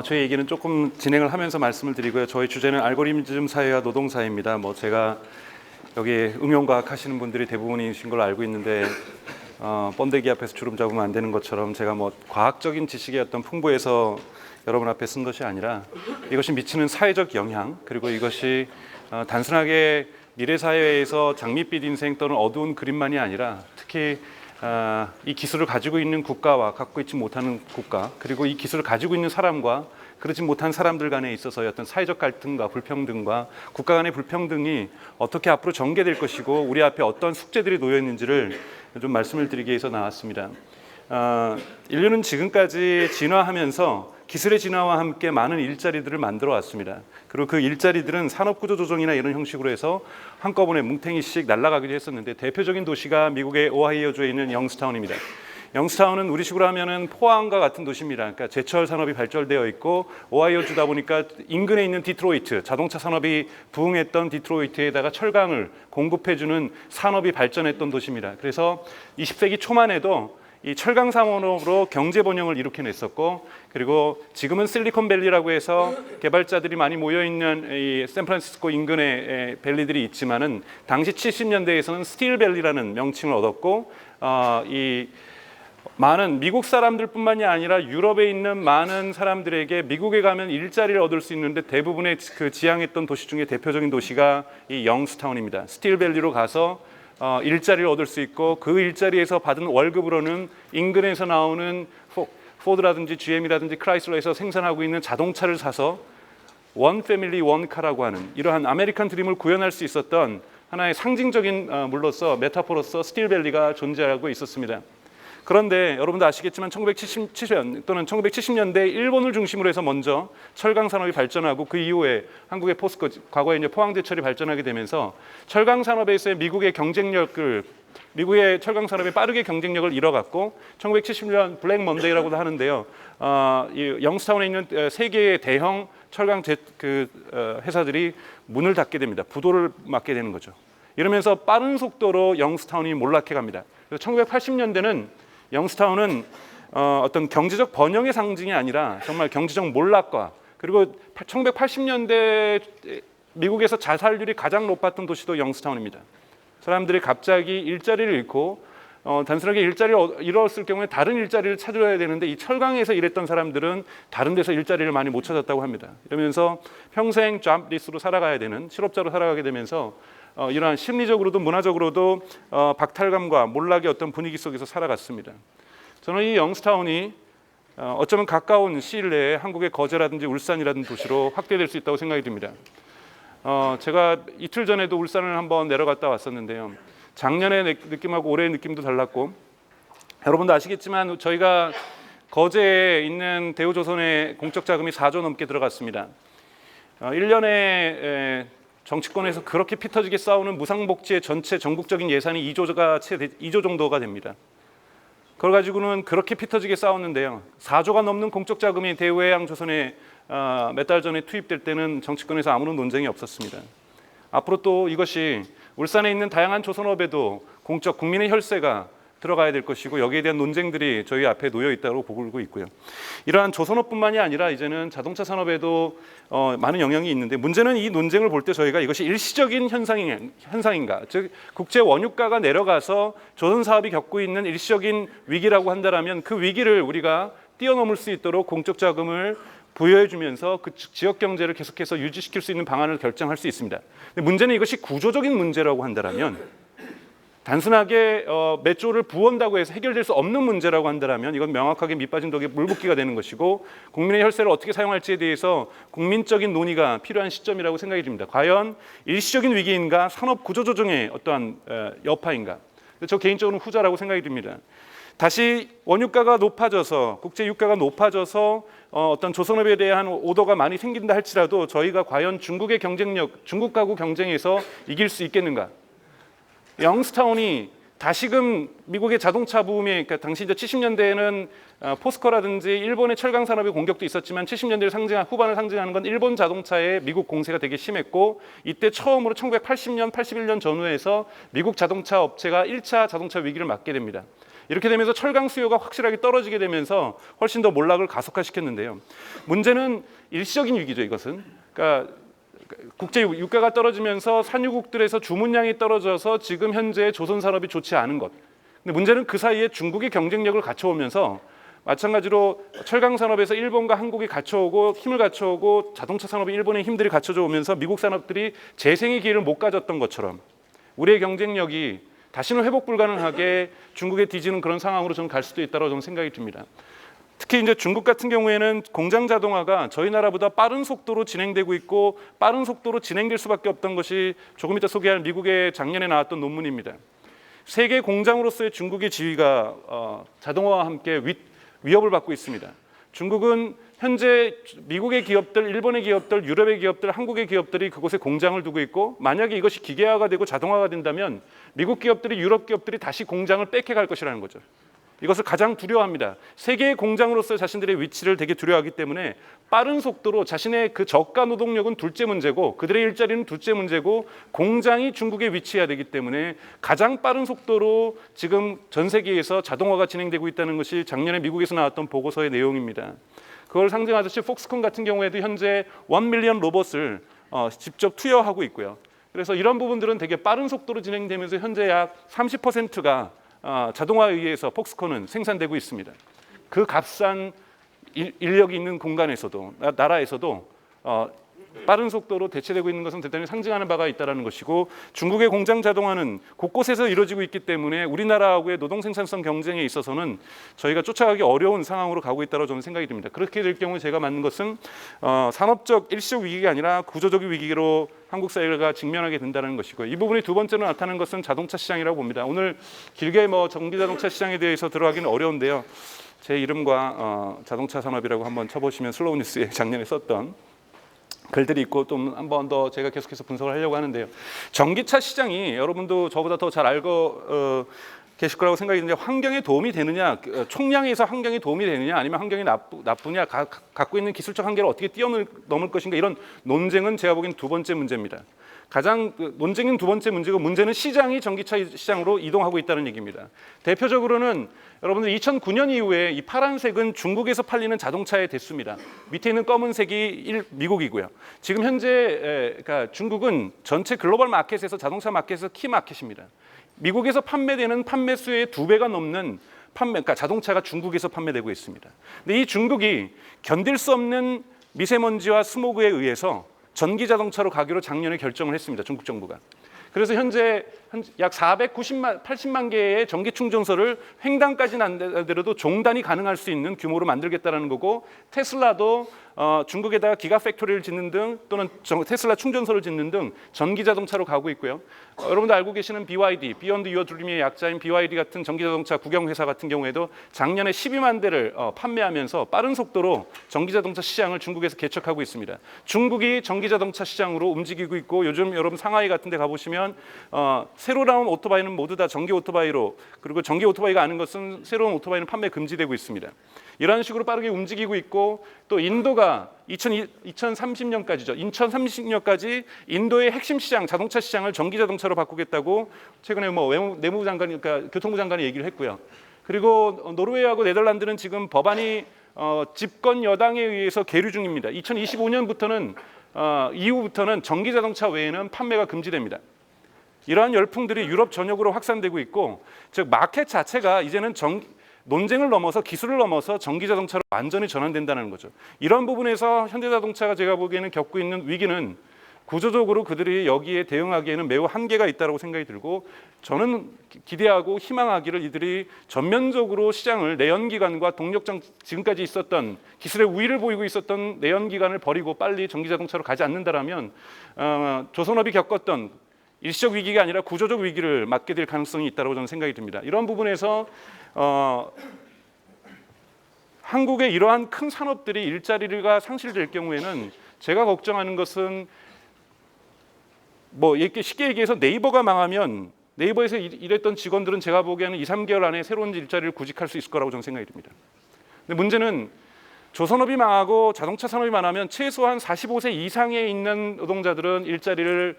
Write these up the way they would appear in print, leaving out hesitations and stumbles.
저희 얘기는 조금 진행을 하면서 말씀을 드리고요. 저희 주제는 알고리즘 사회와 노동 사회입니다. 제가 여기 응용과학 하시는 분들이 대부분이신 걸로 알고 있는데 번데기 앞에서 주름 잡으면 안 되는 것처럼 제가 과학적인 지식의 어떤 풍부에서 여러분 앞에 쓴 것이 아니라 이것이 미치는 사회적 영향, 그리고 이것이 단순하게 미래 사회에서 장밋빛 인생 또는 어두운 그림만이 아니라 특히 이 기술을 가지고 있는 국가와 갖고 있지 못하는 국가, 그리고 이 기술을 가지고 있는 사람과 그렇지 못한 사람들 간에 있어서의 어떤 사회적 갈등과 불평등과 국가 간의 불평등이 어떻게 앞으로 전개될 것이고 우리 앞에 어떤 숙제들이 놓여 있는지를 좀 말씀을 드리기 위해서 나왔습니다. 인류는 지금까지 진화하면서 기술의 진화와 함께 많은 일자리들을 만들어 왔습니다. 그리고 그 일자리들은 산업구조 조정이나 이런 형식으로 해서 한꺼번에 뭉탱이씩 날아가기도 했었는데, 대표적인 도시가 미국의 오하이오주에 있는 영스타운입니다. 영스타운은 우리식으로 하면은 포항과 같은 도시입니다. 그러니까 제철 산업이 발전되어 있고, 오하이오주다 보니까 인근에 있는 디트로이트, 자동차 산업이 부흥했던 디트로이트에다가 철강을 공급해주는 산업이 발전했던 도시입니다. 그래서 20세기 초만 해도 이 철강 산업으로 경제 번영을 일으켜냈었고, 그리고 지금은 실리콘밸리라고 해서 개발자들이 많이 모여 있는 이 샌프란시스코 인근의 밸리들이 있지만은 당시 70년대에서는 스틸밸리라는 명칭을 얻었고, 이 많은 미국 사람들뿐만이 아니라 유럽에 있는 많은 사람들에게 미국에 가면 일자리를 얻을 수 있는데 대부분의 그 지향했던 도시 중에 대표적인 도시가 이 영스타운입니다. 스틸밸리로 가서 일자리를 얻을 수 있고, 그 일자리에서 받은 월급으로는 인근에서 나오는 포드라든지 GM이라든지 크라이슬러에서 생산하고 있는 자동차를 사서 원 패밀리 원 카라고 하는 이러한 아메리칸 드림을 구현할 수 있었던 하나의 상징적인 물로서 메타포로서 스틸밸리가 존재하고 있었습니다. 그런데 여러분도 아시겠지만 1970년 또는 1970년대 일본을 중심으로 해서 먼저 철강 산업이 발전하고, 그 이후에 한국의 포스코, 과거에 이제 포항제철이 발전하게 되면서 철강 산업에서의 미국의 철강 산업이 빠르게 경쟁력을 잃어갔고, 1970년 블랙 먼데이라고도 하는데요. 이 영스타운에 있는 세 개의 대형 철강 회사들이 문을 닫게 됩니다. 부도를 맞게 되는 거죠. 이러면서 빠른 속도로 영스타운이 몰락해 갑니다. 그래서 1980년대는 영스타운은 어떤 경제적 번영의 상징이 아니라 정말 경제적 몰락과, 그리고 1980년대 미국에서 자살률이 가장 높았던 도시도 영스타운입니다. 사람들이 갑자기 일자리를 잃고 단순하게 일자리를 잃었을 경우에 다른 일자리를 찾아야 되는데, 이 철강에서 일했던 사람들은 다른 데서 일자리를 많이 못 찾았다고 합니다. 이러면서 평생 잡리스로 살아가야 되는, 실업자로 살아가게 되면서 이러한 심리적으로도 문화적으로도 박탈감과 몰락의 어떤 분위기 속에서 살아갔습니다. 저는 이 영스타운이 어쩌면 가까운 시일 내에 한국의 거제라든지 울산이라든지 도시로 확대될 수 있다고 생각이 듭니다. 제가 이틀 전에도 울산을 한번 내려갔다 왔었는데요. 작년의 느낌하고 올해의 느낌도 달랐고, 여러분도 아시겠지만 저희가 거제에 있는 대우조선의 공적 자금이 4조 넘게 들어갔습니다. 1년에 정치권에서 그렇게 피 터지게 싸우는 무상복지의 전체 전국적인 예산이 2조 정도가 됩니다. 그걸 가지고는 그렇게 피 터지게 싸웠는데요. 4조가 넘는 공적 자금이 대우해양조선에 몇 달 전에 투입될 때는 정치권에서 아무런 논쟁이 없었습니다. 앞으로 또 이것이 울산에 있는 다양한 조선업에도 공적 국민의 혈세가 들어가야 될 것이고, 여기에 대한 논쟁들이 저희 앞에 놓여 있다고 보고 있고요. 이러한 조선업뿐만이 아니라 이제는 자동차 산업에도 많은 영향이 있는데, 문제는 이 논쟁을 볼 때 저희가 이것이 일시적인 현상인가, 즉 국제 원유가가 내려가서 조선 사업이 겪고 있는 일시적인 위기라고 한다면, 그 위기를 우리가 뛰어넘을 수 있도록 공적 자금을 부여해주면서 그 지역 경제를 계속해서 유지시킬 수 있는 방안을 결정할 수 있습니다. 근데 문제는 이것이 구조적인 문제라고 한다면, 단순하게 몇 조를 부은다고 해서 해결될 수 없는 문제라고 한다면 이건 명확하게 밑빠진 독에 물붓기가 되는 것이고, 국민의 혈세를 어떻게 사용할지에 대해서 국민적인 논의가 필요한 시점이라고 생각이 듭니다. 과연 일시적인 위기인가, 산업 구조 조정의 어떠한 여파인가? 저 개인적으로는 후자라고 생각이 듭니다. 다시 원유가가 높아져서 국제 유가가 높아져서 어떤 조선업에 대한 오더가 많이 생긴다 할지라도 저희가 과연 중국의 경쟁력, 중국하고 경쟁해서 이길 수 있겠는가? 영스타운이 다시금 미국의 자동차 부음에, 그러니까 당시 이제 70년대에는 포스코라든지 일본의 철강 산업의 공격도 있었지만 70년대 후반을 상징하는 건 일본 자동차의 미국 공세가 되게 심했고, 이때 처음으로 1980년, 81년 전후에서 미국 자동차 업체가 1차 자동차 위기를 맞게 됩니다. 이렇게 되면서 철강 수요가 확실하게 떨어지게 되면서 훨씬 더 몰락을 가속화시켰는데요. 문제는 일시적인 위기죠, 이것은. 그러니까 국제 유가가 떨어지면서 산유국들에서 주문량이 떨어져서 지금 현재 조선 산업이 좋지 않은 것. 근데 문제는 그 사이에 중국이 경쟁력을 갖춰오면서 마찬가지로 철강 산업에서 일본과 한국이 갖춰오고 힘을 갖춰오고 자동차 산업이 일본의 힘들이 갖춰져 오면서 미국 산업들이 재생의 기회를 못 가졌던 것처럼 우리의 경쟁력이 다시는 회복 불가능하게 중국에 뒤지는 그런 상황으로 저는 갈 수도 있다고 저는 생각이 듭니다. 특히 이제 중국 같은 경우에는 공장 자동화가 저희 나라보다 빠른 속도로 진행되고 있고 빠른 속도로 진행될 수밖에 없던 것이 조금 이따 소개할 미국의 작년에 나왔던 논문입니다. 세계 공장으로서의 중국의 지위가 자동화와 함께 위협을 받고 있습니다. 중국은 현재 미국의 기업들, 일본의 기업들, 유럽의 기업들, 한국의 기업들이 그곳에 공장을 두고 있고, 만약에 이것이 기계화가 되고 자동화가 된다면 미국 기업들이 유럽 기업들이 다시 공장을 뺏겨갈 것이라는 거죠. 이것을 가장 두려워합니다. 세계의 공장으로서 자신들의 위치를 되게 두려워하기 때문에 빠른 속도로 자신의 그 저가 노동력은 둘째 문제고 그들의 일자리는 둘째 문제고 공장이 중국에 위치해야 되기 때문에 가장 빠른 속도로 지금 전 세계에서 자동화가 진행되고 있다는 것이 작년에 미국에서 나왔던 보고서의 내용입니다. 그걸 상징하듯이 폭스콘 같은 경우에도 현재 1 밀리언 로봇을 직접 투여하고 있고요. 그래서 이런 부분들은 되게 빠른 속도로 진행되면서 현재 약 30%가 자동화에 의해서 폭스콘은 생산되고 있습니다. 그 값싼 인력이 있는 공간에서도 나라에서도 빠른 속도로 대체되고 있는 것은 대단히 상징하는 바가 있다는 것이고, 중국의 공장 자동화는 곳곳에서 이루어지고 있기 때문에 우리나라하고의 노동 생산성 경쟁에 있어서는 저희가 쫓아가기 어려운 상황으로 가고 있다고 저는 생각이 듭니다. 그렇게 될 경우 제가 맞는 것은 산업적 일시적 위기가 아니라 구조적 위기로 한국 사회가 직면하게 된다는 것이고요. 이 부분이 두 번째로 나타나는 것은 자동차 시장이라고 봅니다. 오늘 길게 전기 자동차 시장에 대해서 들어가기는 어려운데요. 제 이름과 자동차 산업이라고 한번 쳐보시면 슬로우 뉴스에 작년에 썼던 글들이 있고 또 한 번 더 제가 계속해서 분석을 하려고 하는데요. 전기차 시장이 여러분도 저보다 더 잘 알고 계실 거라고 생각이 드는데, 환경에 도움이 되느냐, 총량에서 환경에 도움이 되느냐, 아니면 환경이 나쁘냐, 갖고 있는 기술적 한계를 어떻게 뛰어넘을 것인가, 이런 논쟁은 제가 보기엔 두 번째 문제입니다. 가장 논쟁인 두 번째 문제고, 문제는 시장이 전기차 시장으로 이동하고 있다는 얘기입니다. 대표적으로는 여러분들 2009년 이후에 이 파란색은 중국에서 팔리는 자동차의 대수입니다. 밑에 있는 검은색이 미국이고요. 지금 현재 그러니까 중국은 전체 글로벌 마켓에서 자동차 마켓에서 키 마켓입니다. 미국에서 판매되는 판매 수의 2배가 넘는 그러니까 자동차가 중국에서 판매되고 있습니다. 근데 이 중국이 견딜 수 없는 미세먼지와 스모그에 의해서 전기 자동차로 가기로 작년에 결정을 했습니다. 중국 정부가. 그래서 현재 약 480만 개의 전기 충전소를 횡단까지는 안 되더라도 종단이 가능할 수 있는 규모로 만들겠다는 거고, 테슬라도 중국에다가 기가 팩토리를 짓는 등 또는 테슬라 충전소를 짓는 등 전기 자동차로 가고 있고요. 여러분도 알고 계시는 BYD, Beyond Your Dream의 약자인 BYD 같은 전기 자동차 국영 회사 같은 경우에도 작년에 12만 대를 판매하면서 빠른 속도로 전기 자동차 시장을 중국에서 개척하고 있습니다. 중국이 전기 자동차 시장으로 움직이고 있고, 요즘 여러분 상하이 같은 데 가보시면 새로 나온 오토바이는 모두 다 전기 오토바이로, 그리고 전기 오토바이가 아닌 것은 새로운 오토바이는 판매 금지되고 있습니다. 이런 식으로 빠르게 움직이고 있고, 또 인도가 2030년까지죠. 2030년까지 인도의 핵심 시장, 자동차 시장을 전기 자동차로 바꾸겠다고 최근에 내무부 장관이, 그러니까 교통부 장관이 얘기를 했고요. 그리고 노르웨이하고 네덜란드는 지금 법안이 집권 여당에 의해서 계류 중입니다. 2025년부터는 이후부터는 전기 자동차 외에는 판매가 금지됩니다. 이러한 열풍들이 유럽 전역으로 확산되고 있고, 즉 마켓 자체가 이제는 논쟁을 넘어서 기술을 넘어서 전기 자동차로 완전히 전환된다는 거죠. 이런 부분에서 현대자동차가 제가 보기에는 겪고 있는 위기는 구조적으로 그들이 여기에 대응하기에는 매우 한계가 있다고 생각이 들고, 저는 기대하고 희망하기를 이들이 전면적으로 시장을 내연기관과 동력장, 지금까지 있었던 기술의 우위를 보이고 있었던 내연기관을 버리고 빨리 전기자동차로 가지 않는다라면 조선업이 겪었던 일시적 위기가 아니라 구조적 위기를 맞게 될 가능성이 있다고 저는 생각이 듭니다. 이런 부분에서 한국의 이러한 큰 산업들이 일자리가 상실될 경우에는 제가 걱정하는 것은 뭐 이렇게 쉽게 얘기해서 네이버가 망하면 네이버에서 일했던 직원들은 제가 보기에는 2, 3개월 안에 새로운 일자리를 구직할 수 있을 거라고 저는 생각이 듭니다. 근데 문제는 조선업이 망하고 자동차 산업이 망하면 최소한 45세 이상에 있는 노동자들은 일자리를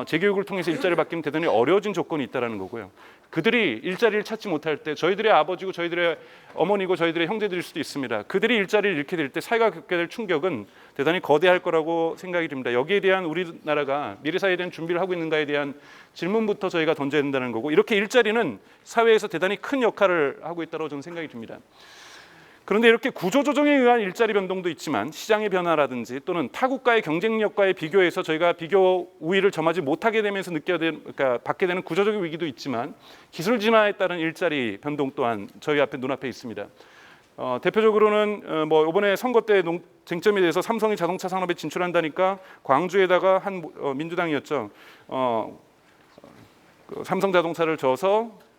재교육을 통해서 일자리를 받기는 대단히 어려워진 조건이 있다는 거고요. 그들이 일자리를 찾지 못할 때 저희들의 아버지고 저희들의 어머니고 저희들의 형제들일 수도 있습니다. 그들이 일자리를 잃게 될 때 사회가 겪게 될 충격은 대단히 거대할 거라고 생각이 듭니다. 여기에 대한 우리나라가 미래 사회에 대한 준비를 하고 있는가에 대한 질문부터 저희가 던져야 된다는 거고, 이렇게 일자리는 사회에서 대단히 큰 역할을 하고 있다고 저는 생각이 듭니다. 그런데 이렇게 구조조정에 의한 일자리 변동도 있지만 시장의 변화라든지 또는 타국가의 경쟁력과의 비교에서 저희가 비교 우위를 점하지 못하게 되면서 그러니까 받게 되는 구조적인 위기도 있지만 기술 진화에 따른 일자리 변동 또한 저희 앞에 눈앞에 있습니다. 대표적으로는 뭐 이번에 선거 때 쟁점에 대해서 삼성이 자동차 산업에 진출한다니까 광주에다가 한 민주당이었죠. 삼성 자동차를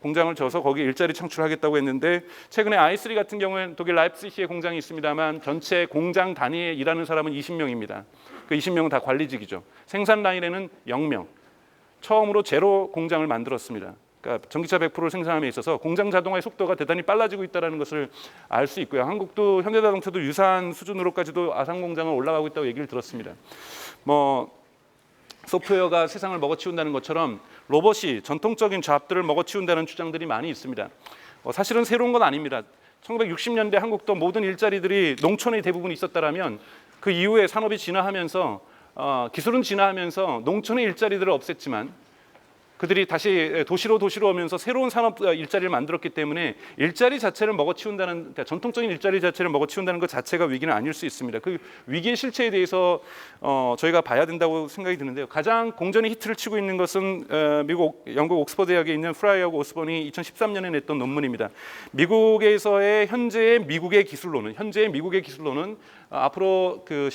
공장을 져서 거기 일자리 창출하겠다고 했는데, 최근에 i3 같은 경우에는 독일 라입시히에 공장이 있습니다만 전체 공장 단위에 일하는 사람은 20명입니다. 그 20명은 다 관리직이죠. 생산 라인에는 0명. 처음으로 제로 공장을 만들었습니다. 그러니까 전기차 100%를 생산함에 있어서 공장 자동화의 속도가 대단히 빨라지고 있다는 것을 알 수 있고요. 한국도 현대자동차도 유사한 수준으로까지도 아산 공장을 올라가고 있다고 얘기를 들었습니다. 뭐 소프트웨어가 세상을 먹어치운다는 것처럼 로봇이 전통적인 잡들을 먹어치운다는 주장들이 많이 있습니다. 사실은 새로운 건 아닙니다. 1960년대 한국도 모든 일자리들이 농촌에 대부분 있었다라면 그 이후에 산업이 진화하면서 기술은 진화하면서 농촌의 일자리들을 없앴지만 그들이 다시 도시로 오면서 새로운 산업 일자리를 만들었기 때문에 일자리 자체를 먹어치운다는, 그러니까 전통적인 일자리 자체를 먹어치운다는 것 자체가 위기는 아닐 수 있습니다. 그 위기의 실체에 대해서 저희가 봐야 된다고 생각이 드는데요. 가장 공전의 히트를 치고 있는 것은 영국 옥스퍼드 대학에 있는 프라이하고 오스본이 2013년에 냈던 논문입니다. 미국에서의 현재의 미국의 기술로는 앞으로 그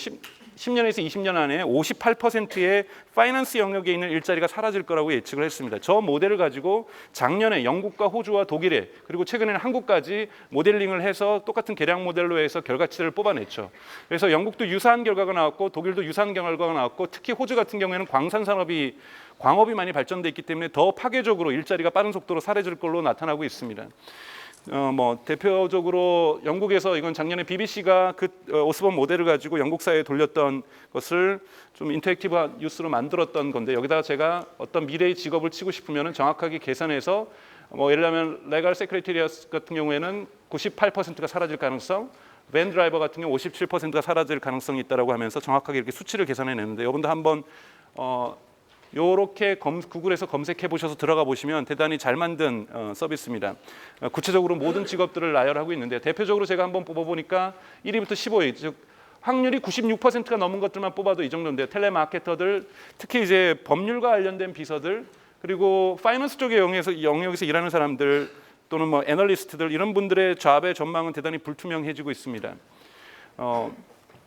10년에서 20년 안에 58%의 파이낸스 영역에 있는 일자리가 사라질 거라고 예측을 했습니다. 저 모델을 가지고 작년에 영국과 호주와 독일에, 그리고 최근에는 한국까지 모델링을 해서 똑같은 계량 모델로 해서 결과치를 뽑아냈죠. 그래서 영국도 유사한 결과가 나왔고 독일도 유사한 결과가 나왔고, 특히 호주 같은 경우에는 광업이 많이 발전돼 있기 때문에 더 파괴적으로 일자리가 빠른 속도로 사라질 걸로 나타나고 있습니다. 뭐 대표적으로 영국에서 이건 작년에 BBC가 그 오스본 모델을 가지고 영국 사회에 돌렸던 것을 좀 인터랙티브한 뉴스로 만들었던 건데, 여기다가 제가 어떤 미래의 직업을 치고 싶으면 정확하게 계산해서 뭐 예를 들면 레갈 세크레테리어스 같은 경우에는 98%가 사라질 가능성, 밴 드라이버 같은 경우 57%가 사라질 가능성이 있다라고 하면서 정확하게 이렇게 수치를 계산해 냈는데, 여러분도 한번 요렇게 구글에서 검색해 보셔서 들어가 보시면 대단히 잘 만든 서비스입니다. 구체적으로 모든 직업들을 나열하고 있는데, 대표적으로 제가 한번 뽑아보니까 1위부터 15위, 즉 확률이 96%가 넘은 것들만 뽑아도 이 정도인데요. 텔레마케터들, 특히 이제 법률과 관련된 비서들, 그리고 파이낸스 쪽의 영역에서 일하는 사람들, 또는 뭐 애널리스트들, 이런 분들의 잡의 전망은 대단히 불투명해지고 있습니다.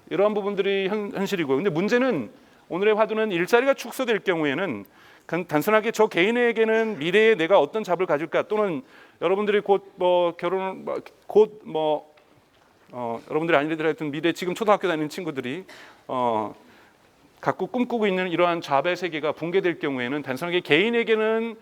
이러한 부분들이 현실이고, 근데 문제는 오늘의 화두는 일자리가 축소될 경우에는 단순하게 저 개인에게는 미래에 내가 어떤 잡을 가질까, 또는 여러분들이 여러분들이 아니더라도 미래 지금 초등학교 다니는 친구들이 갖고 꿈꾸고 있는 이러한 잡의 세계가 붕괴될 경우에는 단순하게 개인에게는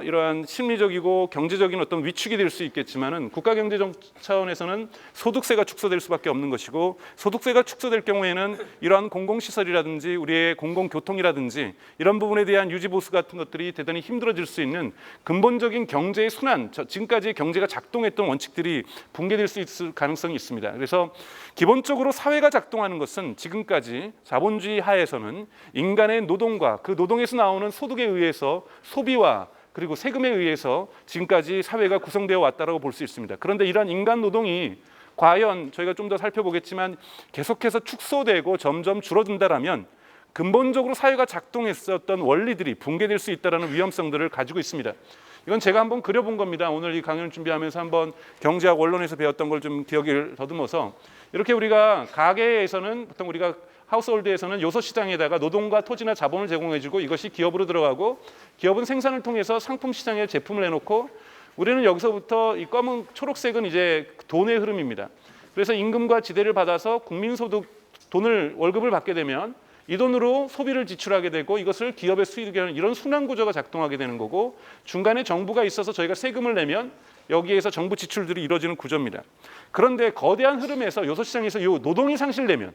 이러한 심리적이고 경제적인 어떤 위축이 될 수 있겠지만은 국가경제적 차원에서는 소득세가 축소될 수밖에 없는 것이고, 소득세가 축소될 경우에는 이러한 공공시설이라든지 우리의 공공교통이라든지 이런 부분에 대한 유지보수 같은 것들이 대단히 힘들어질 수 있는 근본적인 경제의 순환, 지금까지 경제가 작동했던 원칙들이 붕괴될 수 있을 가능성이 있습니다. 그래서 기본적으로 사회가 작동하는 것은 지금까지 자본주의 하에서는 인간의 노동과 그 노동에서 나오는 소득에 의해서 소비와 그리고 세금에 의해서 지금까지 사회가 구성되어 왔다고 볼 수 있습니다. 그런데 이러한 인간 노동이 과연 저희가 좀 더 살펴보겠지만 계속해서 축소되고 점점 줄어든다라면 근본적으로 사회가 작동했었던 원리들이 붕괴될 수 있다는 위험성들을 가지고 있습니다. 이건 제가 한번 그려본 겁니다. 오늘 이 강연을 준비하면서 한번 경제학 원론에서 배웠던 걸 좀 기억을 더듬어서, 이렇게 우리가 가게에서는 보통 우리가 하우스홀드에서는 요소 시장에다가 노동과 토지나 자본을 제공해주고 이것이 기업으로 들어가고, 기업은 생산을 통해서 상품 시장에 제품을 내놓고 우리는 여기서부터 이 검은 초록색은 이제 돈의 흐름입니다. 그래서 임금과 지대를 받아서 국민소득 돈을 월급을 받게 되면 이 돈으로 소비를 지출하게 되고 이것을 기업의 수익에 하는 이런 순환 구조가 작동하게 되는 거고, 중간에 정부가 있어서 저희가 세금을 내면 여기에서 정부 지출들이 이루어지는 구조입니다. 그런데 거대한 흐름에서 요소시장에서 이 노동이 상실되면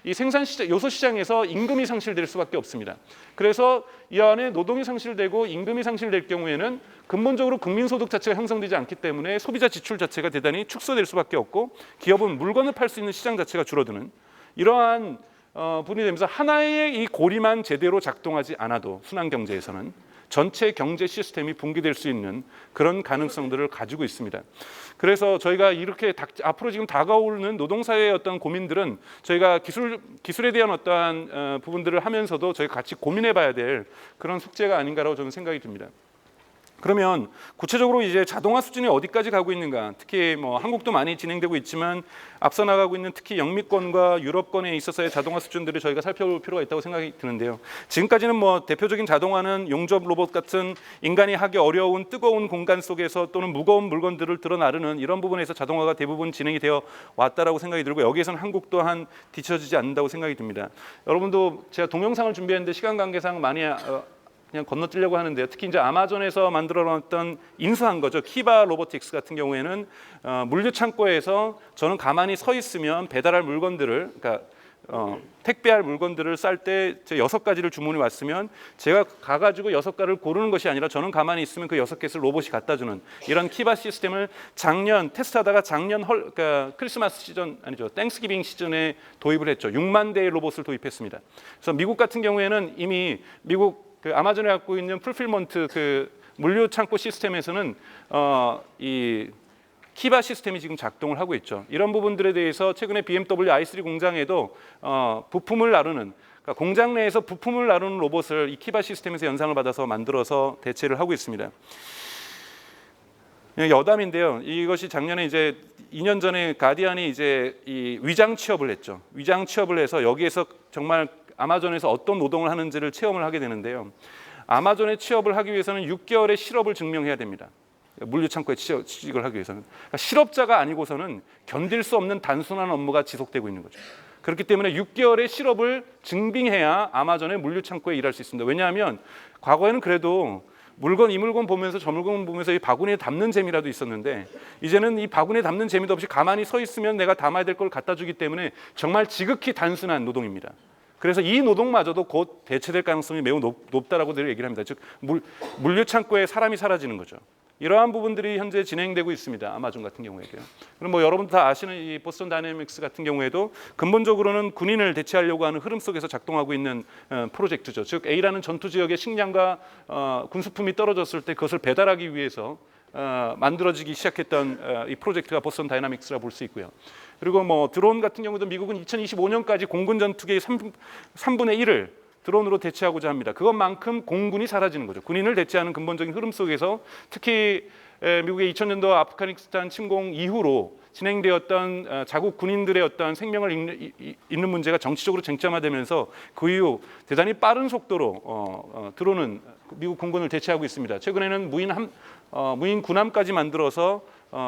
이 생산시장, 요소시장에서 임금이 상실될 수밖에 없습니다. 그래서 이 안에 노동이 상실되고 임금이 상실될 경우에는 근본적으로 국민소득 자체가 형성되지 않기 때문에 소비자 지출 자체가 대단히 축소될 수밖에 없고, 기업은 물건을 팔 수 있는 시장 자체가 줄어드는 이러한 분이 되면서 하나의 이 고리만 제대로 작동하지 않아도 순환 경제에서는 전체 경제 시스템이 붕괴될 수 있는 그런 가능성들을 가지고 있습니다. 그래서 저희가 이렇게 앞으로 지금 다가오는 노동사회의 어떤 고민들은 저희가 기술에 대한 어떠한 부분들을 하면서도 저희가 같이 고민해봐야 될 그런 숙제가 아닌가라고 저는 생각이 듭니다. 그러면 구체적으로 이제 자동화 수준이 어디까지 가고 있는가? 특히 뭐 한국도 많이 진행되고 있지만 앞서 나가고 있는 특히 영미권과 유럽권에 있어서의 자동화 수준들을 저희가 살펴볼 필요가 있다고 생각이 드는데요. 지금까지는 뭐 대표적인 자동화는 용접 로봇 같은 인간이 하기 어려운 뜨거운 공간 속에서 또는 무거운 물건들을 들어 나르는 이런 부분에서 자동화가 대부분 진행이 되어 왔다라고 생각이 들고, 여기에서는 한국 또한 뒤처지지 않는다고 생각이 듭니다. 여러분도 제가 동영상을 준비했는데 시간 관계상 많이 그냥 건너뛰려고 하는데요. 특히 이제 아마존에서 만들어놨던 인수한 거죠. 키바 로보틱스 같은 경우에는 물류 창고에서 저는 가만히 서 있으면 배달할 물건들을, 그러니까 택배할 물건들을 쌀 때 6가지를 주문이 왔으면 제가 가가지고 6가지를 고르는 것이 아니라 저는 가만히 있으면 그 6개를 로봇이 갖다 주는 이런 키바 시스템을 작년 테스트하다가 작년 그러니까 크리스마스 시즌 아니죠, 땡스기빙 시즌에 도입을 했죠. 6만 대의 로봇을 도입했습니다. 그래서 미국 같은 경우에는 이미 미국 그 아마존에 갖고 있는 풀필먼트 그 물류 창고 시스템에서는 이 키바 시스템이 지금 작동을 하고 있죠. 이런 부분들에 대해서 최근에 BMW i3 공장에도 부품을 나르는, 그러니까 공장 내에서 부품을 나르는 로봇을 이 키바 시스템에서 연상을 받아서 만들어서 대체를 하고 있습니다. 여담인데요. 이것이 작년에 이제 2년 전에 가디언이 이제 이 위장 취업을 했죠. 위장 취업을 해서 여기에서 정말 아마존에서 어떤 노동을 하는지를 체험을 하게 되는데요. 아마존에 취업을 하기 위해서는 6개월의 실업을 증명해야 됩니다. 물류 창고에 취직을 하기 위해서는. 그러니까 실업자가 아니고서는 견딜 수 없는 단순한 업무가 지속되고 있는 거죠. 그렇기 때문에 6개월의 실업을 증빙해야 아마존의 물류 창고에 일할 수 있습니다. 왜냐하면 과거에는 그래도 이 물건 보면서 저 물건 보면서 이 바구니에 담는 재미라도 있었는데, 이제는 이 바구니에 담는 재미도 없이 가만히 서 있으면 내가 담아야 될 걸 갖다 주기 때문에 정말 지극히 단순한 노동입니다. 그래서 이 노동마저도 곧 대체될 가능성이 매우 높다라고 늘 얘기를 합니다. 즉 물류 창고에 사람이 사라지는 거죠. 이러한 부분들이 현재 진행되고 있습니다. 아마존 같은 경우에도요. 그럼 뭐 여러분도 다 아시는 이 보스턴 다이내믹스 같은 경우에도 근본적으로는 군인을 대체하려고 하는 흐름 속에서 작동하고 있는 프로젝트죠. 즉 A라는 전투 지역의 식량과 군수품이 떨어졌을 때 그것을 배달하기 위해서 만들어지기 시작했던 이 프로젝트가 보스턴 다이내믹스라 볼 수 있고요. 그리고 뭐 드론 같은 경우도 미국은 2025년까지 공군 전투기의 3분의 1을 드론으로 대체하고자 합니다. 그것만큼 공군이 사라지는 거죠. 군인을 대체하는 근본적인 흐름 속에서 특히 미국의 2000년도 아프가니스탄 침공 이후로 진행되었던 자국 군인들의 어떤 생명을 잃는 문제가 정치적으로 쟁점화되면서 그 이후 대단히 빠른 속도로 드론은 미국 공군을 대체하고 있습니다. 최근에는 무인 군함까지 만들어서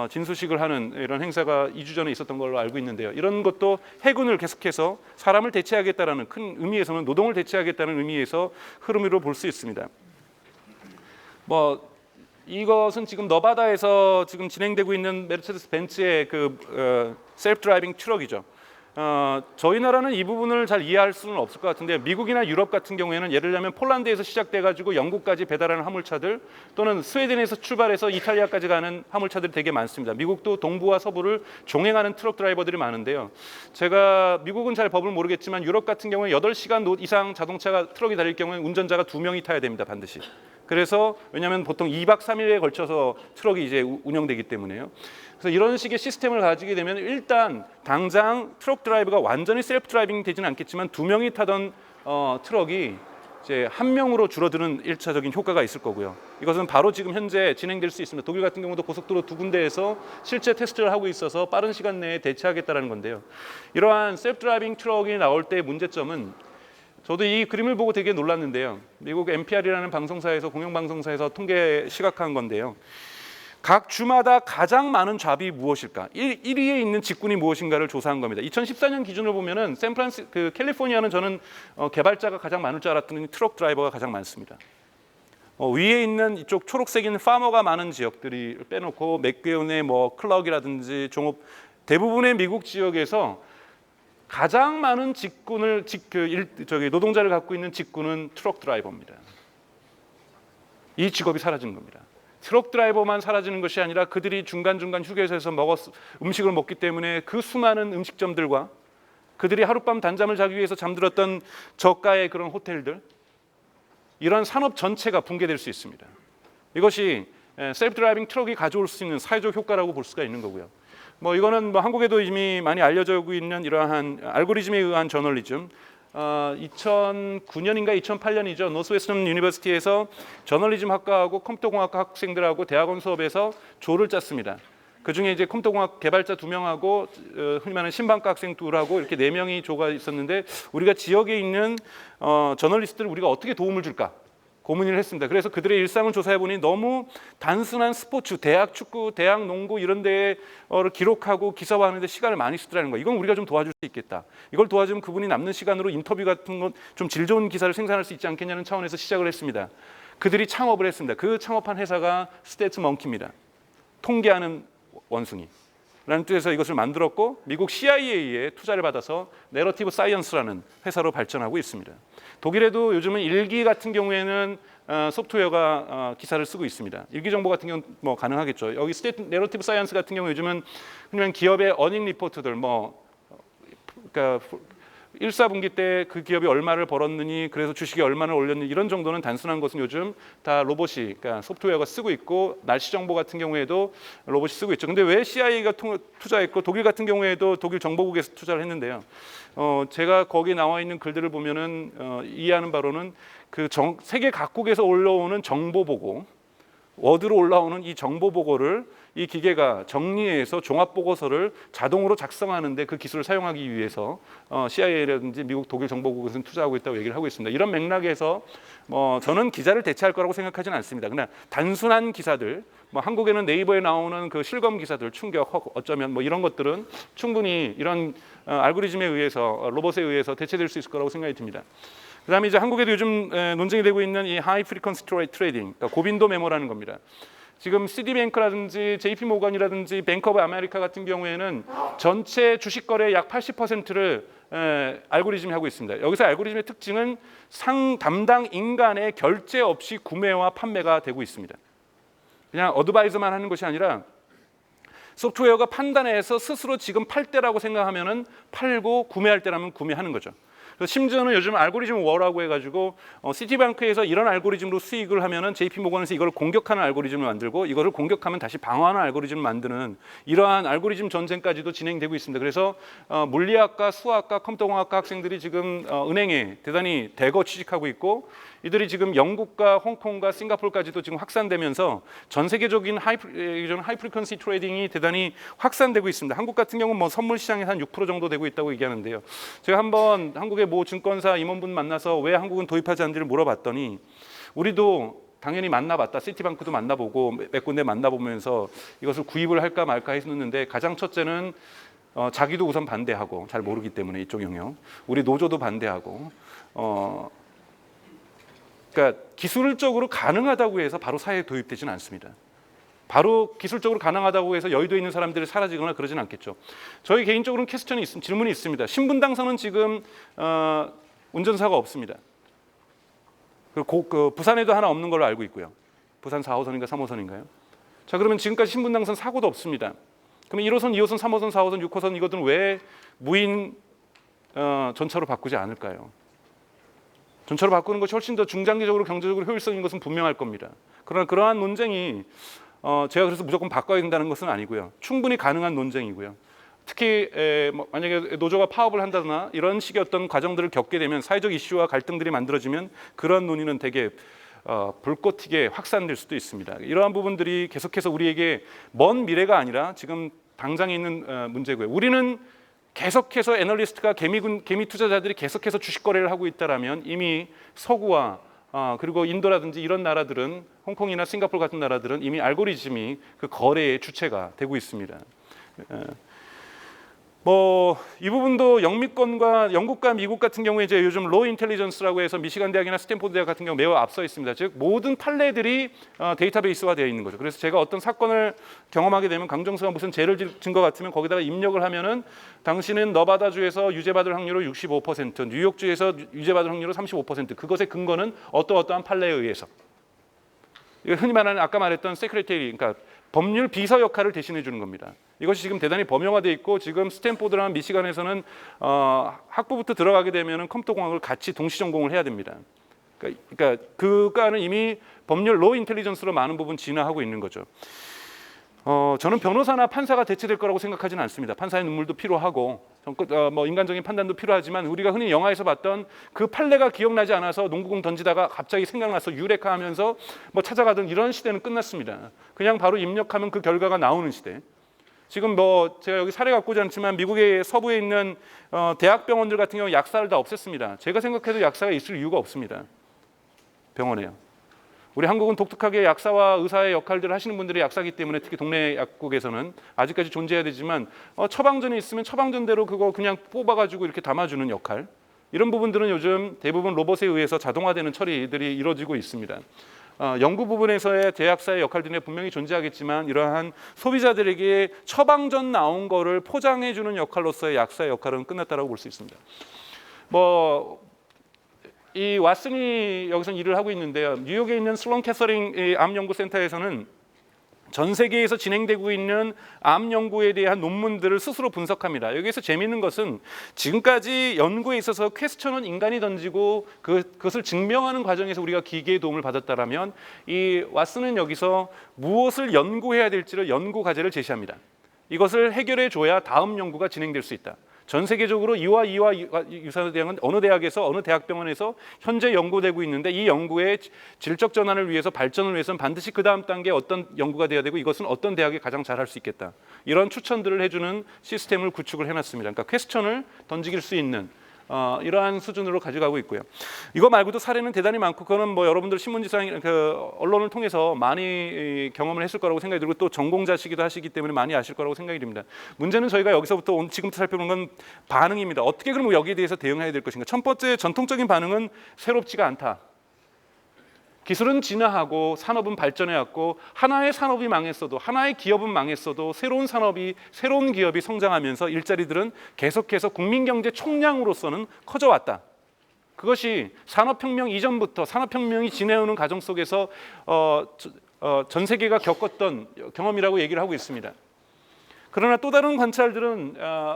진수식을 하는 이런 행사가 2주 전에 있었던 걸로 알고 있는데요. 이런 것도 해군을 계속해서 사람을 대체하겠다라는 큰 의미에서는 노동을 대체하겠다는 의미에서 흐름으로 볼 수 있습니다. 뭐 이것은 지금 너바다에서 지금 진행되고 있는 메르세데스 벤츠의 그 셀프 드라이빙 트럭이죠. 저희 나라는 이 부분을 잘 이해할 수는 없을 것 같은데, 미국이나 유럽 같은 경우에는 예를 들면 폴란드에서 시작돼가지고 영국까지 배달하는 화물차들, 또는 스웨덴에서 출발해서 이탈리아까지 가는 화물차들이 되게 많습니다. 미국도 동부와 서부를 종행하는 트럭 드라이버들이 많은데요. 제가 미국은 잘 법을 모르겠지만 유럽 같은 경우에 8시간 이상 자동차가 트럭이 달릴 경우에 운전자가 2명이 타야 됩니다. 반드시. 그래서 왜냐하면 보통 2박 3일에 걸쳐서 트럭이 이제 운영되기 때문에요. 그래서 이런 식의 시스템을 가지게 되면 일단 당장 트럭 드라이브가 완전히 셀프 드라이빙 되지는 않겠지만 2명이 타던 트럭이 이제 1명으로 줄어드는 1차적인 효과가 있을 거고요. 이것은 바로 지금 현재 진행될 수 있습니다. 독일 같은 경우도 고속도로 2군데에서 실제 테스트를 하고 있어서 빠른 시간 내에 대체하겠다는 건데요. 이러한 셀프 드라이빙 트럭이 나올 때의 문제점은 저도 이 그림을 보고 되게 놀랐는데요. 미국 NPR이라는 방송사에서 공영방송사에서 통계 시각한 건데요. 각 주마다 가장 많은 잡이 무엇일까? 1위에 있는 직군이 무엇인가를 조사한 겁니다. 2014년 기준으로 보면은 캘리포니아는 저는 개발자가 가장 많을 줄 알았더니 트럭 드라이버가 가장 많습니다. 위에 있는 이쪽 초록색인 파머가 많은 지역들이 빼놓고 맥게온의 뭐 클럭이라든지 종업 대부분의 미국 지역에서 가장 많은 직군을 노동자를 갖고 있는 직군은 트럭 드라이버입니다. 이 직업이 사라진 겁니다. 트럭 드라이버만 사라지는 것이 아니라 그들이 중간중간 휴게소에서 음식을 먹기 때문에 그 수많은 음식점들과 그들이 하룻밤 단잠을 자기 위해서 잠들었던 저가의 그런 호텔들, 이런 산업 전체가 붕괴될 수 있습니다. 이것이 셀프 드라이빙 트럭이 가져올 수 있는 사회적 효과라고 볼 수가 있는 거고요. 이거는 한국에도 이미 많이 알려져 있는 이러한 알고리즘에 의한 저널리즘. 2009년인가 2008년이죠. 노스웨스턴 유니버시티에서 저널리즘 학과하고 컴퓨터공학과 학생들하고 대학원 수업에서 조를 짰습니다. 그 중에 이제 컴퓨터공학 개발자 2명하고 흔히 말하는 신방과 학생 2하고 이렇게 4명이 조가 있었는데, 우리가 지역에 있는 저널리스트를 우리가 어떻게 도움을 줄까 고민을 했습니다. 그래서 그들의 일상을 조사해 보니 너무 단순한 스포츠, 대학 축구, 대학 농구 이런 데를 기록하고 기사화하는 데 시간을 많이 쓰더라는 거예요. 이건 우리가 좀 도와줄 수 있겠다. 이걸 도와주면 그분이 남는 시간으로 인터뷰 같은 것 좀 질 좋은 기사를 생산할 수 있지 않겠냐는 차원에서 시작을 했습니다. 그들이 창업을 했습니다. 그 창업한 회사가 스테이트 멍키입니다. 통계하는 원숭이 라는 뜻에서 이것을 만들었고, 미국 CIA에 투자를 받아서 내러티브 사이언스라는 회사로 발전하고 있습니다. 독일에도 요즘은 일기 같은 경우에는 소프트웨어가 기사를 쓰고 있습니다. 일기 정보 같은 경우는 가능하겠죠. 여기 내러티브 사이언스 같은 경우 요즘은 그냥 기업의 어닝 리포트들 그러니까 1사분기 때 그 기업이 얼마를 벌었느니, 그래서 주식이 얼마를 올렸느니, 이런 정도는 단순한 것은 요즘 다 로봇이, 그러니까 소프트웨어가 쓰고 있고, 날씨 정보 같은 경우에도 로봇이 쓰고 있죠. 근데 왜 CIA가 투자했고 독일 같은 경우에도 독일 정보국에서 투자를 했는데요. 제가 거기 나와 있는 글들을 보면은 이해하는 바로는 세계 각국에서 올라오는 정보 보고, 워드로 올라오는 이 정보 보고를 이 기계가 정리해서 종합 보고서를 자동으로 작성하는데 그 기술을 사용하기 위해서 CIA라든지 미국 독일 정보국에서는 투자하고 있다고 얘기를 하고 있습니다. 이런 맥락에서 저는 기자를 대체할 거라고 생각하지는 않습니다. 그냥 단순한 기사들, 한국에는 네이버에 나오는 그 실검 기사들, 충격, 어쩌면 이런 것들은 충분히 이런 알고리즘에 의해서, 로봇에 의해서 대체될 수 있을 거라고 생각이 듭니다. 그다음에 이제 한국에도 요즘 논쟁이 되고 있는 이 하이 프리퀀시 트레이딩, 그러니까 고빈도 매매라는 겁니다. 지금 시티뱅크라든지 JP모건이라든지 뱅크 오브 아메리카 같은 경우에는 전체 주식 거래의 약 80%를 알고리즘이 하고 있습니다. 여기서 알고리즘의 특징은 담당 인간의 결제 없이 구매와 판매가 되고 있습니다. 그냥 어드바이저만 하는 것이 아니라 소프트웨어가 판단해서 스스로 지금 팔 때라고 생각하면은 팔고, 구매할 때라면 구매하는 거죠. 심지어는 요즘 알고리즘 워라고 해가지고 시티뱅크에서 이런 알고리즘으로 수익을 하면은 JP모건에서 이걸 공격하는 알고리즘을 만들고, 이거를 공격하면 다시 방어하는 알고리즘을 만드는 이러한 알고리즘 전쟁까지도 진행되고 있습니다. 그래서 물리학과, 수학과, 컴퓨터공학과 학생들이 지금 은행에 대단히 대거 취직하고 있고, 이들이 지금 영국과 홍콩과 싱가포르까지도 지금 확산되면서 전 세계적인 하이 프리퀀시 트레이딩이 대단히 확산되고 있습니다. 한국 같은 경우는 선물 시장에서 한 6% 정도 되고 있다고 얘기하는데요. 제가 한번 한국의 모 증권사 임원분 만나서 왜 한국은 도입하지 않는지를 물어봤더니, 우리도 당연히 만나봤다. 시티뱅크도 만나보고 몇 군데 만나보면서 이것을 구입을 할까 말까 했었는데, 가장 첫째는 자기도 우선 반대하고, 잘 모르기 때문에 이쪽 영역. 우리 노조도 반대하고, 그러니까 기술적으로 가능하다고 해서 바로 사회에 도입되지는 않습니다. 바로 기술적으로 가능하다고 해서 여의도에 있는 사람들이 사라지거나 그러지는 않겠죠. 저희 개인적으로는 질문이 있습니다. 신분당선은 지금 운전사가 없습니다. 그리고 부산에도 하나 없는 걸로 알고 있고요. 부산 4호선인가 3호선인가요? 자, 그러면 지금까지 신분당선 사고도 없습니다. 그러면 1호선, 2호선, 3호선, 4호선, 6호선 이것들은 왜 무인 전차로 바꾸지 않을까요? 전차로 바꾸는 것이 훨씬 더 중장기적으로 경제적으로 효율성인 것은 분명할 겁니다. 그러나 그러한 논쟁이 제가 그래서 무조건 바꿔야 된다는 것은 아니고요. 충분히 가능한 논쟁이고요. 특히 만약에 노조가 파업을 한다거나 이런 식의 어떤 과정들을 겪게 되면, 사회적 이슈와 갈등들이 만들어지면 그런 논의는 되게 불꽃 튀게 확산될 수도 있습니다. 이러한 부분들이 계속해서 우리에게 먼 미래가 아니라 지금 당장에 있는 문제고요. 우리는 계속해서 애널리스트가 개미 투자자들이 계속해서 주식 거래를 하고 있다라면 이미 서구와 그리고 인도라든지 이런 나라들은 홍콩이나 싱가포르 같은 나라들은 이미 알고리즘이 그 거래의 주체가 되고 있습니다. 이 부분도 영미권과 영국과 미국 같은 경우에 이제 요즘 로 인텔리전스라고 해서 미시간 대학이나 스탠포드 대학 같은 경우 매우 앞서 있습니다. 즉 모든 판례들이 데이터베이스화 되어 있는 거죠. 그래서 제가 어떤 사건을 경험하게 되면 강정수가 무슨 죄를 진 것 같으면 거기다가 입력을 하면은 당신은 너바다주에서 유죄받을 확률은 65%, 뉴욕주에서 유죄받을 확률은 35%. 그것의 근거는 어떠한 판례에 의해서. 흔히 말하는 아까 말했던 세크레테리, 그러니까 법률 비서 역할을 대신해 주는 겁니다. 이것이 지금 대단히 범용화되어 있고 지금 스탠포드랑 미시간에서는 학부부터 들어가게 되면 컴퓨터공학을 같이 동시 전공을 해야 됩니다. 그러니까 그과는 이미 법률 로 인텔리전스로 많은 부분 진화하고 있는 거죠. 저는 변호사나 판사가 대체될 거라고 생각하지는 않습니다. 판사의 눈물도 필요하고 인간적인 판단도 필요하지만 우리가 흔히 영화에서 봤던 그 판례가 기억나지 않아서 농구공 던지다가 갑자기 생각나서 유레카하면서 찾아가던 이런 시대는 끝났습니다. 그냥 바로 입력하면 그 결과가 나오는 시대. 지금 제가 여기 사례 갖고 오지 않지만 미국의 서부에 있는 대학병원들 같은 경우 약사를 다 없앴습니다. 제가 생각해도 약사가 있을 이유가 없습니다. 병원에요. 우리 한국은 독특하게 약사와 의사의 역할들을 하시는 분들이 약사기 때문에 특히 동네 약국에서는 아직까지 존재해야 되지만 처방전이 있으면 처방전대로 그거 그냥 뽑아가지고 이렇게 담아주는 역할, 이런 부분들은 요즘 대부분 로봇에 의해서 자동화되는 처리들이 이루어지고 있습니다. 연구 부분에서의 제약사의 역할들이 분명히 존재하겠지만 이러한 소비자들에게 처방전 나온 거를 포장해주는 역할로서의 약사의 역할은 끝났다고 볼 수 있습니다. 이 왓슨이 여기서 일을 하고 있는데요. 뉴욕에 있는 슬론 캐서링 암연구센터에서는 전 세계에서 진행되고 있는 암 연구에 대한 논문들을 스스로 분석합니다. 여기서 재미있는 것은 지금까지 연구에 있어서 퀘스천은 인간이 던지고 그것을 증명하는 과정에서 우리가 기계의 도움을 받았다라면 이 왓슨은 여기서 무엇을 연구해야 될지를 연구 과제를 제시합니다. 이것을 해결해 줘야 다음 연구가 진행될 수 있다. 전 세계적으로 이와 유사한 대학은 어느 대학에서 어느 대학병원에서 현재 연구되고 있는데 이 연구의 질적 전환을 위해서 발전을 위해서는 반드시 그 다음 단계에 어떤 연구가 돼야 되고 이것은 어떤 대학이 가장 잘할 수 있겠다. 이런 추천들을 해주는 시스템을 구축을 해놨습니다. 그러니까 퀘스천을 던지길 수 있는 이러한 수준으로 가져가고 있고요. 이거 말고도 사례는 대단히 많고 그거는 여러분들 신문지상 언론을 통해서 많이 경험을 했을 거라고 생각이 들고 또 전공자시기도 하시기 때문에 많이 아실 거라고 생각이 듭니다. 문제는 저희가 여기서부터 지금부터 살펴보는 건 반응입니다. 어떻게 그럼 여기에 대해서 대응해야 될 것인가. 첫 번째 전통적인 반응은 새롭지가 않다. 기술은 진화하고 산업은 발전해왔고 하나의 산업이 망했어도 하나의 기업은 망했어도 새로운 산업이 새로운 기업이 성장하면서 일자리들은 계속해서 국민경제 총량으로서는 커져왔다. 그것이 산업혁명 이전부터 산업혁명이 지내오는 과정 속에서 전 세계가 겪었던 경험이라고 얘기를 하고 있습니다. 그러나 또 다른 관찰들은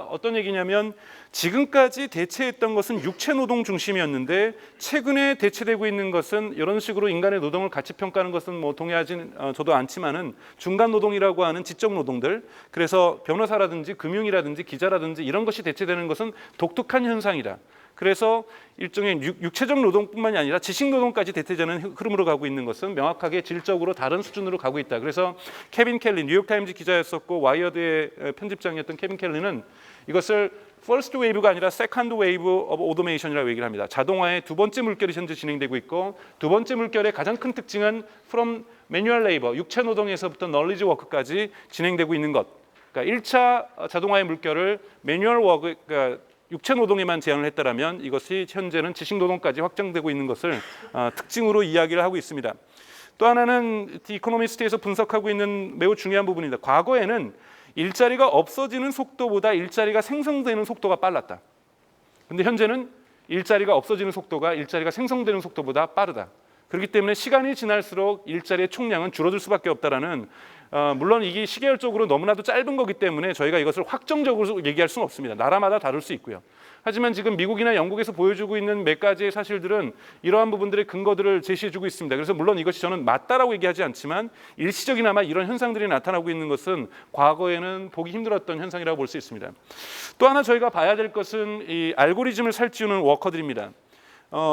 어떤 얘기냐면 지금까지 대체했던 것은 육체 노동 중심이었는데 최근에 대체되고 있는 것은 이런 식으로 인간의 노동을 가치 평가하는 것은 동의하진 저도 않지만은 중간 노동이라고 하는 지적 노동들, 그래서 변호사라든지 금융이라든지 기자라든지 이런 것이 대체되는 것은 독특한 현상이다. 그래서 일종의 육체적 노동뿐만이 아니라 지식 노동까지 대체되는 흐름으로 가고 있는 것은 명확하게 질적으로 다른 수준으로 가고 있다. 그래서 케빈 켈리, 뉴욕타임즈 기자였었고 와이어드의 편집장이었던 케빈 켈리는 이것을 First Wave가 아니라 Second Wave of Automation이라고 얘기를 합니다. 자동화의 두 번째 물결이 현재 진행되고 있고 두 번째 물결의 가장 큰 특징은 From Manual Labor, 육체 노동에서부터 Knowledge Work까지 진행되고 있는 것. 그러니까 1차 자동화의 물결을 Manual Work, 그러니까 육체 노동에만 제한을 했다라면 이것이 현재는 지식 노동까지 확장되고 있는 것을 특징으로 이야기를 하고 있습니다. 또 하나는 이코노미스트에서 분석하고 있는 매우 중요한 부분입니다. 과거에는 일자리가 없어지는 속도보다 일자리가 생성되는 속도가 빨랐다. 그런데 현재는 일자리가 없어지는 속도가 일자리가 생성되는 속도보다 빠르다. 그렇기 때문에 시간이 지날수록 일자리의 총량은 줄어들 수밖에 없다라는 물론 이게 시계열적으로 너무나도 짧은 거기 때문에 저희가 이것을 확정적으로 얘기할 수는 없습니다. 나라마다 다를 수 있고요. 하지만 지금 미국이나 영국에서 보여주고 있는 몇 가지의 사실들은 이러한 부분들의 근거들을 제시해주고 있습니다. 그래서 물론 이것이 저는 맞다라고 얘기하지 않지만 일시적이나마 이런 현상들이 나타나고 있는 것은 과거에는 보기 힘들었던 현상이라고 볼 수 있습니다. 또 하나 저희가 봐야 될 것은 이 알고리즘을 살찌우는 워커들입니다.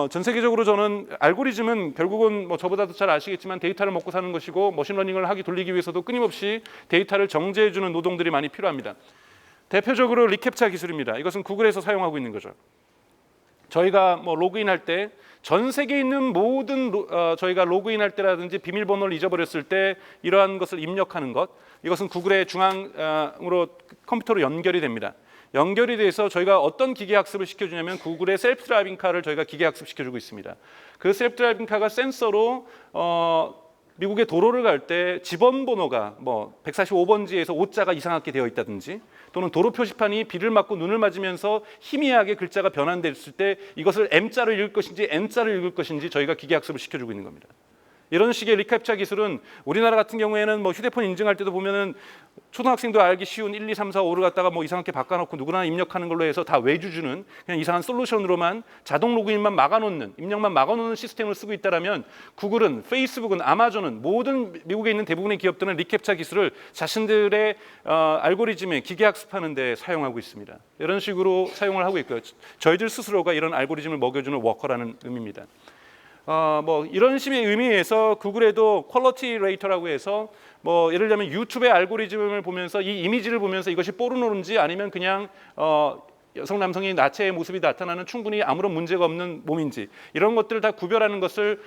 전 세계적으로 저는 알고리즘은 결국은 저보다도 잘 아시겠지만 데이터를 먹고 사는 것이고 머신러닝을 돌리기 위해서도 끊임없이 데이터를 정제해주는 노동들이 많이 필요합니다. 대표적으로 리캡차 기술입니다. 이것은 구글에서 사용하고 있는 거죠. 저희가 뭐 로그인할 때 전 세계에 있는 모든 저희가 로그인할 때라든지 비밀번호를 잊어버렸을 때 이러한 것을 입력하는 것, 이것은 구글의 중앙으로 컴퓨터로 연결이 됩니다. 연결이 돼서 저희가 어떤 기계학습을 시켜주냐면 구글의 셀프 드라이빙 카를 저희가 기계학습 시켜주고 있습니다. 그 셀프 드라이빙 카가 센서로 미국의 도로를 갈 때 지번번호가 뭐 145번지에서 5자가 이상하게 되어 있다든지, 또는 도로 표시판이 비를 맞고 눈을 맞으면서 희미하게 글자가 변환됐을 때 이것을 M자로 읽을 것인지 N자로 읽을 것인지 저희가 기계학습을 시켜주고 있는 겁니다. 이런 식의 리캡차 기술은 우리나라 같은 경우에는 뭐 휴대폰 인증할 때도 보면은 초등학생도 알기 쉬운 1, 2, 3, 4, 5를 갖다가 뭐 이상하게 바꿔놓고 누구나 입력하는 걸로 해서 다 외주주는 그냥 이상한 솔루션으로만 자동 로그인만 막아놓는, 입력만 막아놓는 시스템을 쓰고 있다라면, 구글은, 페이스북은, 아마존은, 모든 미국에 있는 대부분의 기업들은 리캡차 기술을 자신들의 알고리즘에 기계학습하는 데 사용하고 있습니다. 이런 식으로 사용을 하고 있고요. 저희들 스스로가 이런 알고리즘을 먹여주는 워커라는 의미입니다. 뭐 이런 식의 의미에서 구글에도 퀄리티 레이터라고 해서 뭐 예를 들면 유튜브의 알고리즘을 보면서 이 이미지를 보면서 이것이 포르노인지 아니면 그냥 여성 남성이 나체의 모습이 나타나는 충분히 아무런 문제가 없는 몸인지, 이런 것들을 다 구별하는 것을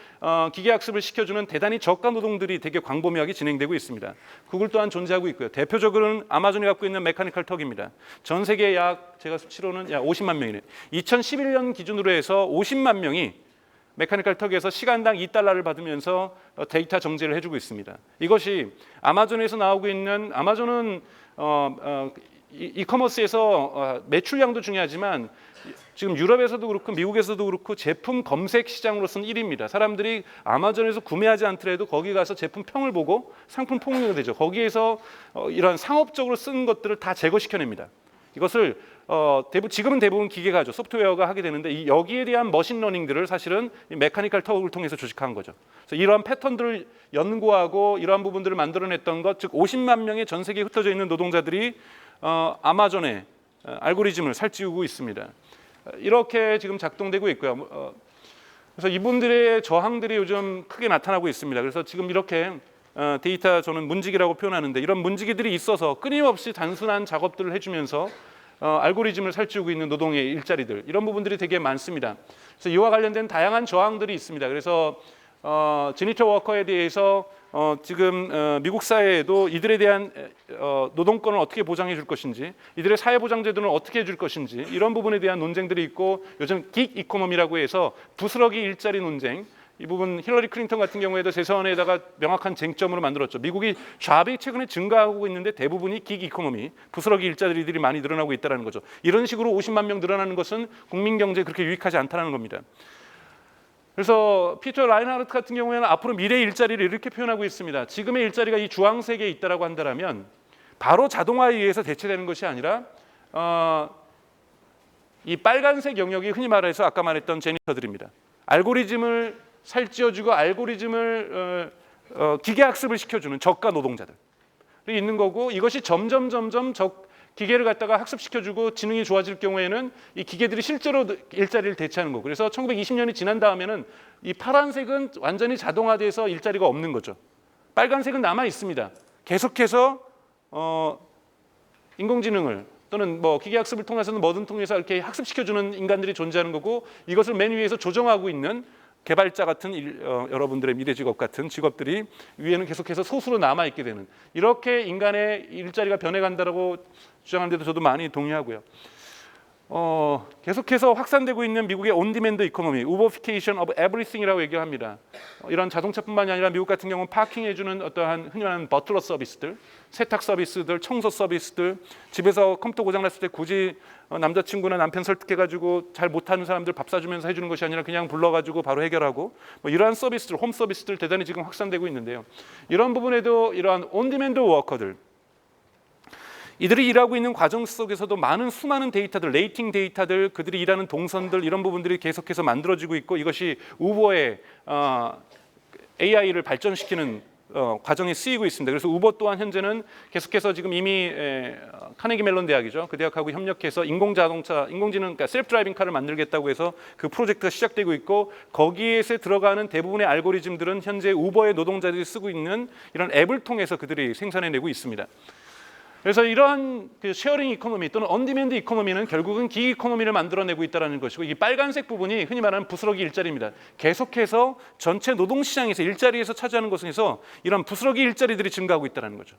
기계학습을 시켜주는 대단히 저가 노동들이 되게 광범위하게 진행되고 있습니다. 구글 또한 존재하고 있고요. 대표적으로는 아마존이 갖고 있는 메카니컬 턱입니다. 전 세계 제가 수치로는 약 50만 명이네요. 2011년 기준으로 해서 50만 명이 메카니컬 턱에서 시간당 $2를 받으면서 데이터 정제를 해주고 있습니다. 이것이 아마존에서 나오고 있는, 아마존은 이커머스에서 매출량도 중요하지만 지금 유럽에서도 그렇고 미국에서도 그렇고 제품 검색 시장으로서는 1위입니다. 사람들이 아마존에서 구매하지 않더라도 거기 가서 제품 평을 보고 상품 폭로가 되죠. 거기에서 이런 상업적으로 쓰는 것들을 다 제거시켜냅니다. 이것을 지금은 대부분 기계가 하죠. 소프트웨어가 하게 되는데 여기에 대한 머신러닝들을 사실은 메카니컬 턱을 통해서 조직한 거죠. 그래서 이러한 패턴들을 연구하고 이러한 부분들을 만들어냈던 것, 즉 50만 명의 전 세계에 흩어져 있는 노동자들이 아마존의 알고리즘을 살찌우고 있습니다. 이렇게 지금 작동되고 있고요. 그래서 이분들의 저항들이 요즘 크게 나타나고 있습니다. 그래서 지금 이렇게 데이터, 저는 문지기라고 표현하는데, 이런 문지기들이 있어서 끊임없이 단순한 작업들을 해주면서 알고리즘을 살찌우고 있는 노동의 일자리들, 이런 부분들이 되게 많습니다. 그래서 이와 관련된 다양한 저항들이 있습니다. 그래서 지니터 워커에 대해서 지금 미국 사회에도 이들에 대한 노동권을 어떻게 보장해 줄 것인지, 이들의 사회보장제도는 어떻게 해줄 것인지, 이런 부분에 대한 논쟁들이 있고, 요즘 긱 이코노미라고 해서 부스러기 일자리 논쟁, 이 부분 힐러리 클린턴 같은 경우에도 재선에다가 명확한 쟁점으로 만들었죠. 미국이 잡이 최근에 증가하고 있는데 대부분이 긱 이코노미, 부스러기 일자리들이 많이 늘어나고 있다는 거죠. 이런 식으로 50만 명 늘어나는 것은 국민 경제에 그렇게 유익하지 않다는 겁니다. 그래서 피터 라인하르트 같은 경우에는 앞으로 미래의 일자리를 이렇게 표현하고 있습니다. 지금의 일자리가 이 주황색에 있다라고 한다면 바로 자동화에 의해서 대체되는 것이 아니라 이 빨간색 영역이 흔히 말해서 아까 말했던 제니터들입니다. 알고리즘을 살찌워주고 알고리즘을 기계학습을 시켜주는 저가 노동자들이 있는 거고, 이것이 점점 기계를 갖다가 학습시켜주고 지능이 좋아질 경우에는 이 기계들이 실제로 일자리를 대체하는 거고, 그래서 1920년이 지난 다음에는 이 파란색은 완전히 자동화돼서 일자리가 없는 거죠. 빨간색은 남아 있습니다. 계속해서 인공지능을 또는 뭐 기계학습을 통해서는 뭐든 통해서 이렇게 학습시켜주는 인간들이 존재하는 거고, 이것을 맨 위에서 조정하고 있는 개발자 같은 여러분들의 미래 직업 같은 직업들이 위에는 계속해서 소수로 남아 있게 되는, 이렇게 인간의 일자리가 변해간다라고 주장하는데도 저도 많이 동의하고요. 계속해서 확산되고 있는 미국의 온디맨드 이코노미, 우버피케이션 오브 에브리띵이라고 얘기합니다. 이런 자동차뿐만이 아니라 미국 같은 경우는 파킹해주는 어떠한 흔히 말하는 버틀러 서비스들, 세탁 서비스들, 청소 서비스들, 집에서 컴퓨터 고장났을 때 굳이 남자친구나 남편 설득해가지고 잘 못하는 사람들 밥 사주면서 해주는 것이 아니라 그냥 불러가지고 바로 해결하고, 뭐 이러한 서비스들, 홈 서비스들 대단히 지금 확산되고 있는데요. 이런 부분에도 이러한 온디맨드 워커들, 이들이 일하고 있는 과정 속에서도 많은 수많은 데이터들, 레이팅 데이터들, 그들이 일하는 동선들, 이런 부분들이 계속해서 만들어지고 있고, 이것이 우버의 AI를 발전시키는 과정에 쓰이고 있습니다. 그래서 우버 또한 현재는 계속해서 지금 이미 카네기 멜론 대학이죠. 그 대학하고 협력해서 인공지능, 그러니까 셀프 드라이빙 카를 만들겠다고 해서 그 프로젝트가 시작되고 있고, 거기에서 들어가는 대부분의 알고리즘들은 현재 우버의 노동자들이 쓰고 있는 이런 앱을 통해서 그들이 생산해내고 있습니다. 그래서 이러한 그 쉐어링 이코노미 또는 언디맨드 이코노미는 결국은 기기 이코노미를 만들어내고 있다는 것이고, 이 빨간색 부분이 흔히 말하는 부스러기 일자리입니다. 계속해서 전체 노동시장에서 일자리에서 차지하는 것에서 이런 부스러기 일자리들이 증가하고 있다는 거죠.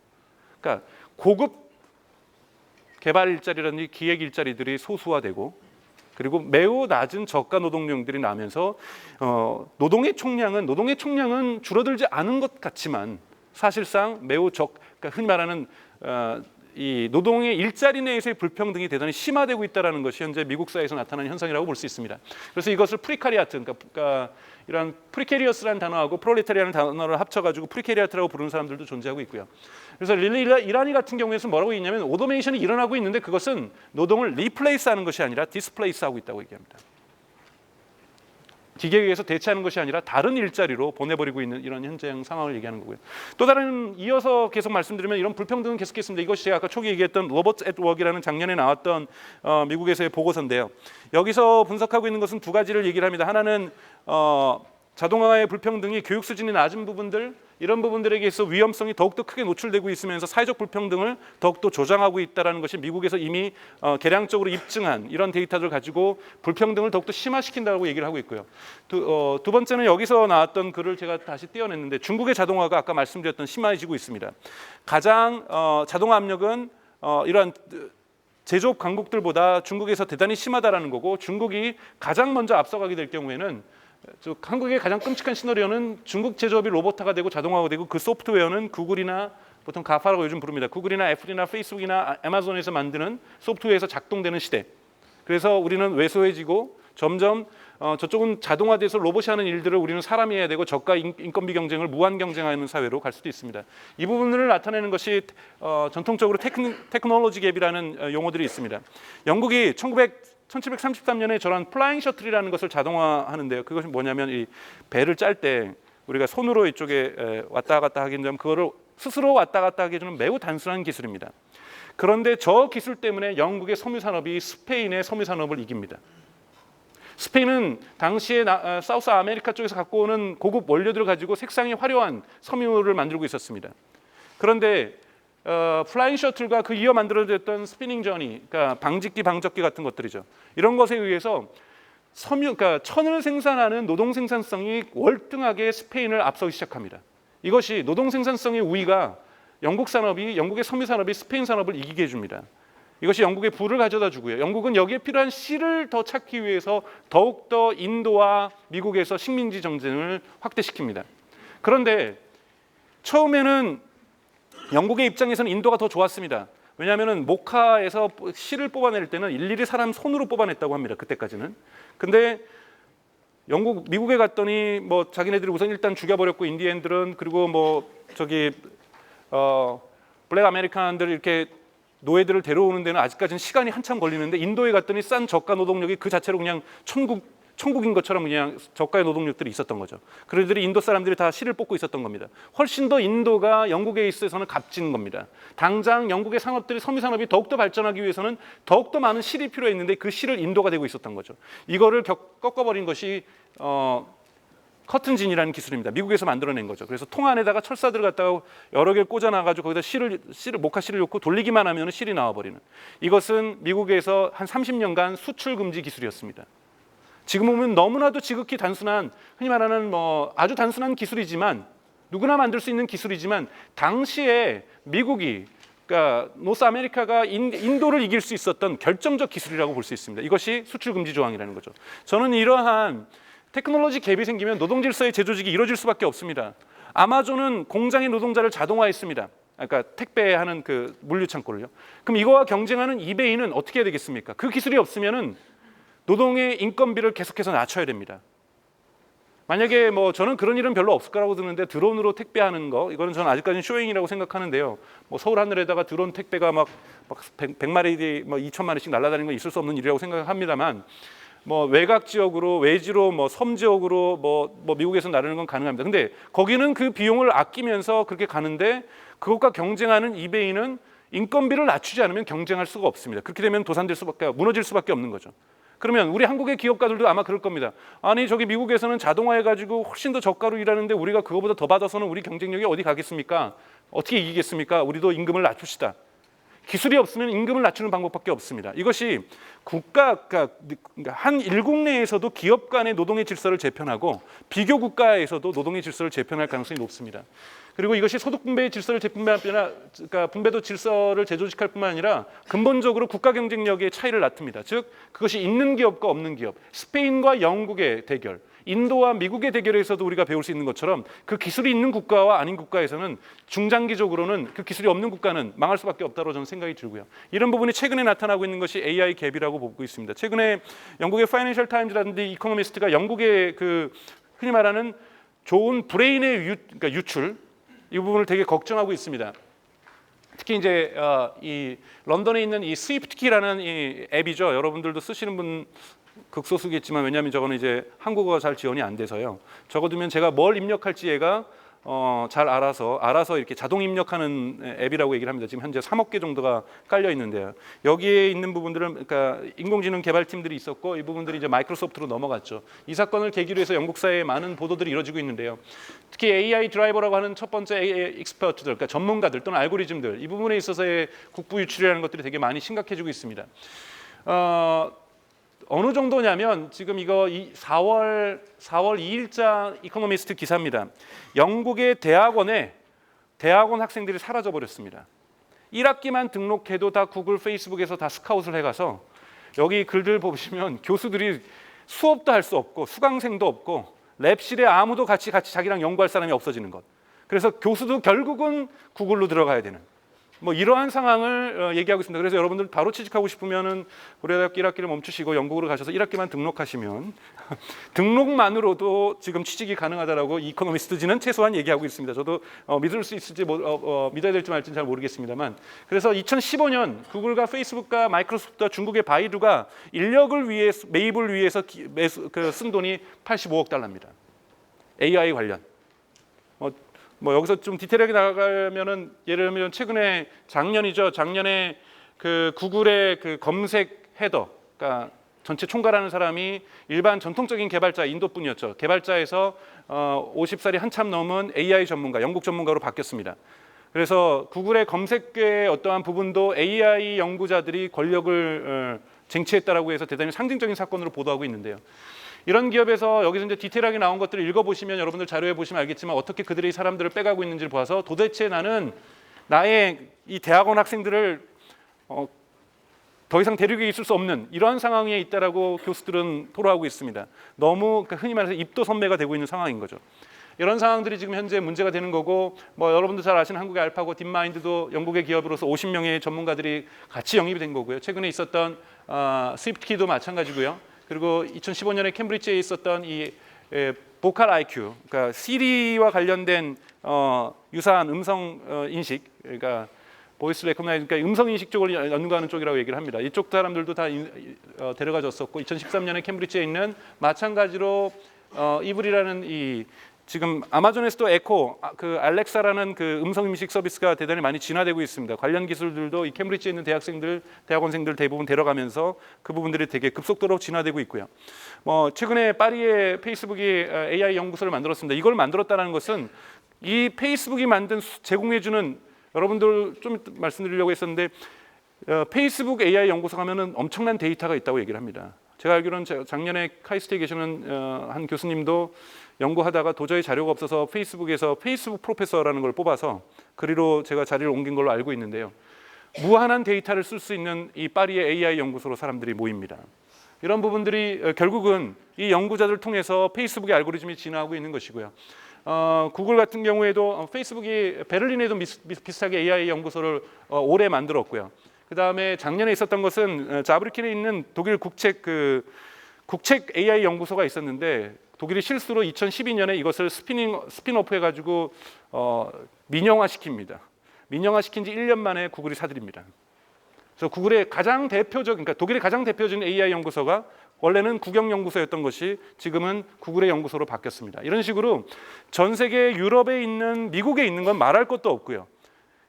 그러니까 고급 개발 일자리라든지 기획 일자리들이 소수화되고, 그리고 매우 낮은 저가 노동력들이 나면서 노동의 총량은 줄어들지 않은 것 같지만 사실상 매우 그러니까 흔히 말하는 이 노동의 일자리 내에서의 불평등이 대단히 심화되고 있다는 것이 현재 미국 사회에서 나타나는 현상이라고 볼 수 있습니다. 그래서 이것을 프리카리아트, 그러니까 이런 프리케리어스라는 단어하고 프롤레타리아라는 단어를 합쳐가지고 프리케리아트라고 부르는 사람들도 존재하고 있고요. 그래서 릴리 이라니 같은 경우에는 뭐라고 있냐면, 오토메이션이 일어나고 있는데 그것은 노동을 리플레이스하는 것이 아니라 디스플레이스하고 있다고 얘기합니다. 기계에 의해서 대체하는 것이 아니라 다른 일자리로 보내버리고 있는 이런 현재 상황을 얘기하는 거고요. 또 다른, 이어서 계속 말씀드리면 이런 불평등은 계속했습니다. 이것이 제가 아까 초기 얘기했던 로버트 앳 워크라는 작년에 나왔던 미국에서의 보고서인데요. 여기서 분석하고 있는 것은 두 가지를 얘기를 합니다. 하나는 자동화의 불평등이 교육 수준이 낮은 부분들, 이런 부분들에게 있어 위험성이 더욱더 크게 노출되고 있으면서 사회적 불평등을 더욱더 조장하고 있다는 것이 미국에서 이미 계량적으로 입증한 이런 데이터를 가지고 불평등을 더욱더 심화시킨다고 얘기를 하고 있고요. 두 번째는 여기서 나왔던 글을 제가 다시 떼어냈는데, 중국의 자동화가 아까 말씀드렸던 심해지고 있습니다. 가장 자동화 압력은 이러한 제조업 강국들보다 중국에서 대단히 심하다라는 거고, 중국이 가장 먼저 앞서가게 될 경우에는, 한국의 가장 끔찍한 시나리오는 중국 제조업이 로봇화가 되고 자동화가 되고, 그 소프트웨어는 구글이나, 보통 가파라고 요즘 부릅니다, 구글이나 애플이나 페이스북이나 아마존에서 만드는 소프트웨어에서 작동되는 시대. 그래서 우리는 왜소해지고 점점 저쪽은 자동화돼서 로봇이 하는 일들을 우리는 사람이 해야 되고 저가 인건비 경쟁을 무한 경쟁하는 사회로 갈 수도 있습니다. 이 부분을 나타내는 것이 전통적으로 테크놀로지 갭이라는 용어들이 있습니다. 영국이 1733년에 저런 플라잉 셔틀이라는 것을 자동화하는데요. 그것이 뭐냐면, 이 배를 짤 때 우리가 손으로 이쪽에 왔다 갔다 하기는 좀, 그거를 스스로 왔다 갔다 하게 해주는 매우 단순한 기술입니다. 그런데 저 기술 때문에 영국의 섬유 산업이 스페인의 섬유 산업을 이깁니다. 스페인은 당시에 사우스 아메리카 쪽에서 갖고 오는 고급 원료들을 가지고 색상이 화려한 섬유를 만들고 있었습니다. 그런데 플라잉 셔틀과 그 이어 만들어졌던 스피닝 저니, 그러니까 방직기, 방적기 같은 것들이죠. 이런 것에 의해서 그러니까 천을 생산하는 노동 생산성이 월등하게 스페인을 앞서기 시작합니다. 이것이 노동 생산성의 우위가 영국의 섬유 산업이 스페인 산업을 이기게 해줍니다. 이것이 영국의 부를 가져다 주고요. 영국은 여기에 필요한 실을 더 찾기 위해서 더욱더 인도와 미국에서 식민지 정쟁을 확대시킵니다. 그런데 처음에는 영국의 입장에서는 인도가 더 좋았습니다. 왜냐하면 모카에서 실을 뽑아낼 때는 일일이 사람 손으로 뽑아냈다고 합니다. 그때까지는. 근데 미국에 갔더니 자기네들이 우선 일단 죽여버렸고, 인디언들은, 그리고 블랙 아메리칸들 이렇게 노예들을 데려오는 데는 아직까지는 시간이 한참 걸리는데, 인도에 갔더니 싼 저가 노동력이 그 자체로 그냥 천국인 것처럼 그냥 저가의 노동력들이 있었던 거죠. 그들이 인도 사람들이 다 실을 뽑고 있었던 겁니다. 훨씬 더 인도가 영국에 있어서는 값진 겁니다. 당장 영국의 산업들이, 섬유 산업이 더욱더 발전하기 위해서는 더욱더 많은 실이 필요했는데 그 실을 인도가 되고 있었던 거죠. 이거를 꺾어버린 것이 커튼진이라는 기술입니다. 미국에서 만들어낸 거죠. 그래서 통 안에다가 철사들을 갖다가 여러 개를 꽂아놔가지고 거기다 모카 실을 넣고 돌리기만 하면 실이 나와버리는, 이것은 미국에서 한 30년간 수출 금지 기술이었습니다. 지금 보면 너무나도 지극히 단순한, 흔히 말하는 아주 단순한 기술이지만, 누구나 만들 수 있는 기술이지만, 당시에 미국이, 그러니까 노스 아메리카가 인도를 이길 수 있었던 결정적 기술이라고 볼 수 있습니다. 이것이 수출 금지 조항이라는 거죠. 저는 이러한 테크놀로지 갭이 생기면 노동 질서의 재조직이 이루어질 수밖에 없습니다. 아마존은 공장의 노동자를 자동화했습니다. 그러니까 택배하는 그 물류 창고를요. 그럼 이거와 경쟁하는 이베이는 어떻게 해야 되겠습니까? 그 기술이 없으면은 노동의 인건비를 계속해서 낮춰야 됩니다. 만약에 저는 그런 일은 별로 없을 거라고 드는데, 드론으로 택배하는 거, 이거는 저는 아직까지는 쇼잉이라고 생각하는데요. 서울 하늘에다가 드론 택배가 막 100마리, 2,000마리씩 날아다니는 건 있을 수 없는 일이라고 생각합니다만, 외곽 지역으로, 외지로, 섬 지역으로 미국에서 나르는 건 가능합니다. 근데 거기는 그 비용을 아끼면서 그렇게 가는데, 그것과 경쟁하는 이베이는 인건비를 낮추지 않으면 경쟁할 수가 없습니다. 그렇게 되면 무너질 수밖에 없는 거죠. 그러면 우리 한국의 기업가들도 아마 그럴 겁니다. 아니, 저기 미국에서는 자동화해가지고 훨씬 더 저가로 일하는데 우리가 그거보다 더 받아서는 우리 경쟁력이 어디 가겠습니까? 어떻게 이기겠습니까? 우리도 임금을 낮춥시다. 기술이 없으면 임금을 낮추는 방법밖에 없습니다. 이것이 국가가 한 일국 내에서도 기업 간의 노동의 질서를 재편하고 비교 국가에서도 노동의 질서를 재편할 가능성이 높습니다. 그리고 이것이 소득 분배의 질서를 그러니까 분배도 질서를 재조직할 뿐만 아니라 근본적으로 국가 경쟁력의 차이를 나타냅니다. 즉 그것이 있는 기업과 없는 기업, 스페인과 영국의 대결, 인도와 미국의 대결에서도 우리가 배울 수 있는 것처럼 그 기술이 있는 국가와 아닌 국가에서는 중장기적으로는 그 기술이 없는 국가는 망할 수밖에 없다고 저는 생각이 들고요. 이런 부분이 최근에 나타나고 있는 것이 AI 갭이라고 보고 있습니다. 최근에 영국의 파이낸셜 타임즈라든지 이코노미스트가 영국의 그 흔히 말하는 좋은 브레인의 그러니까 유출 이 부분을 되게 걱정하고 있습니다. 특히 이제 이 런던에 있는 이 스위프트키라는 이 앱이죠. 여러분들도 쓰시는 분 극소수겠지만 왜냐하면 저거는 이제 한국어가 잘 지원이 안 돼서요. 적어두면 제가 뭘 입력할지 얘가 잘 알아서 이렇게 자동 입력하는 앱이라고 얘기를 합니다. 지금 현재 3억 개 정도가 깔려 있는데요. 여기에 있는 부분들은 그러니까 인공지능 개발팀들이 있었고 이 부분들이 이제 마이크로소프트로 넘어갔죠. 이 사건을 계기로 해서 영국 사회에 많은 보도들이 이루어지고 있는데요. 특히 AI 드라이버라고 하는 첫 번째 AI 익스퍼트들, 그러니까 전문가들 또는 알고리즘들 이 부분에 있어서의 국부 유출이라는 것들이 되게 많이 심각해지고 있습니다. 어느 정도냐면 지금 이거 4월 2일자 이코노미스트 기사입니다. 영국의 대학원 학생들이 사라져 버렸습니다. 1학기만 등록해도 다 구글, 페이스북에서 다 스카웃을 해가서 여기 글들 보시면 교수들이 수업도 할 수 없고 수강생도 없고 랩실에 아무도 같이 자기랑 연구할 사람이 없어지는 것. 그래서 교수도 결국은 구글로 들어가야 되는 뭐 이러한 상황을 얘기하고 있습니다. 그래서 여러분들 바로 취직하고 싶으면은 고려대학교 1학기를 멈추시고 영국으로 가셔서 1학기만 등록하시면 등록만으로도 지금 취직이 가능하다라고 이코노미스트지는 최소한 얘기하고 있습니다. 저도 믿을 수 있을지 믿어야 될지 말지는 잘 모르겠습니다만 그래서 2015년 구글과 페이스북과 마이크로소프트와 중국의 바이두가 인력을 위해 매입을 위해서 쓴 돈이 85억 달러입니다. AI 관련. 뭐 여기서 좀 디테일하게 나가면은 예를 들면 최근에 작년에 그 구글의 그 검색 헤더, 그러니까 전체 총괄하는 사람이 일반 전통적인 개발자 인도분이었죠. 개발자에서 50살이 한참 넘은 AI 전문가, 영국 전문가로 바뀌었습니다. 그래서 구글의 검색계의 어떠한 부분도 AI 연구자들이 권력을 쟁취했다라고 해서 대단히 상징적인 사건으로 보도하고 있는데요. 이런 기업에서 여기서 이제 디테일하게 나온 것들을 읽어보시면 여러분들 자료에 보시면 알겠지만 어떻게 그들이 사람들을 빼가고 있는지를 봐서 도대체 나는 나의 이 대학원 학생들을 더 이상 데리고 있을 수 없는 이러한 상황에 있다라고 교수들은 토로하고 있습니다. 너무 흔히 말해서 입도 선매가 되고 있는 상황인 거죠. 이런 상황들이 지금 현재 문제가 되는 거고 뭐 여러분도 잘 아시는 한국의 알파고 딥마인드도 영국의 기업으로서 50명의 전문가들이 같이 영입이 된 거고요. 최근에 있었던 스위프트키도 마찬가지고요. 그리고 2015년에 캠브리지에 있었던 이 보컬 IQ, 그러니까 시리와 관련된 유사한 음성 인식, 그러니까 보이스 레코그나이즈, 그러니까 음성 인식 쪽을 연구하는 쪽이라고 얘기를 합니다. 이쪽 사람들도 다 데려가졌었고, 2013년에 캠브리지에 있는 마찬가지로 이블이라는 이 지금 아마존에서도 에코, 그 알렉사라는 그 음성 인식 서비스가 대단히 많이 진화되고 있습니다. 관련 기술들도 이 캠브리지에 있는 대학원생들 대부분 데려가면서 그 부분들이 되게 급속도로 진화되고 있고요. 뭐 최근에 파리에 페이스북이 AI 연구소를 만들었습니다. 이걸 만들었다는 것은 이 페이스북이 제공해주는 여러분들 좀 말씀드리려고 했었는데 페이스북 AI 연구소 가면은 엄청난 데이터가 있다고 얘기를 합니다. 제가 알기로는 작년에 카이스트에 계시는 한 교수님도 연구하다가 도저히 자료가 없어서 페이스북에서 페이스북 프로페서라는 걸 뽑아서 그리로 제가 자리를 옮긴 걸로 알고 있는데요. 무한한 데이터를 쓸 수 있는 이 파리의 AI 연구소로 사람들이 모입니다. 이런 부분들이 결국은 이 연구자들 통해서 페이스북의 알고리즘이 진화하고 있는 것이고요. 구글 같은 경우에도 페이스북이 베를린에도 비슷하게 AI 연구소를 올해 만들었고요. 그 다음에 작년에 있었던 것은 자브리킨에 있는 독일 국책 AI 연구소가 있었는데 독일이 실수로 2012년에 이것을 스피노프 해가지고 민영화시킵니다. 민영화시킨 지 1년 만에 구글이 사들입니다. 그래서 구글의 가장 대표적인, 그러니까 독일의 가장 대표적인 AI 연구소가 원래는 국영연구소였던 것이 지금은 구글의 연구소로 바뀌었습니다. 이런 식으로 전 세계 유럽에 있는, 미국에 있는 건 말할 것도 없고요.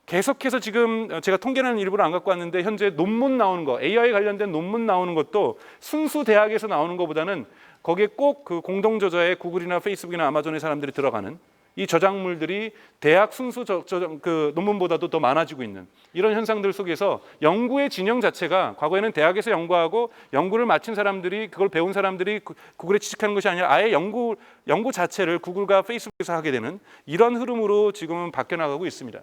계속해서 지금 제가 통계는 일부러 안 갖고 왔는데 현재 논문 나오는 거, AI 관련된 논문 나오는 것도 순수 대학에서 나오는 것보다는 거기에 꼭 그 공동 저자에 구글이나 페이스북이나 아마존의 사람들이 들어가는 이 저작물들이 대학 순수 그 논문보다도 더 많아지고 있는 이런 현상들 속에서 연구의 진영 자체가 과거에는 대학에서 연구하고 연구를 마친 사람들이 그걸 배운 사람들이 구글에 취직하는 것이 아니라 아예 연구 자체를 구글과 페이스북에서 하게 되는 이런 흐름으로 지금은 바뀌어 나가고 있습니다.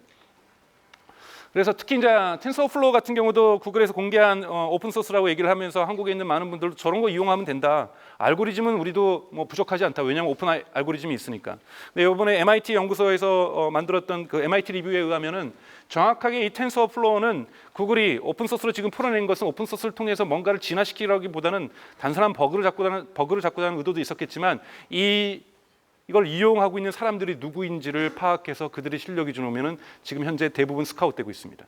그래서 특히 이제 텐서플로우 같은 경우도 구글에서 공개한 오픈 소스라고 얘기를 하면서 한국에 있는 많은 분들도 저런 거 이용하면 된다. 알고리즘은 우리도 뭐 부족하지 않다. 왜냐하면 오픈 알고리즘이 있으니까. 근데 이번에 MIT 연구소에서 만들었던 그 MIT 리뷰에 의하면은 정확하게 이 텐서플로우는 구글이 오픈 소스로 지금 풀어낸 것은 오픈 소스를 통해서 뭔가를 진화시키기보다는 단순한 버그를 잡고자 하는 의도도 있었겠지만 이걸 이용하고 있는 사람들이 누구인지를 파악해서 그들의 실력이 주놓으면 지금 현재 대부분 스카웃되고 있습니다.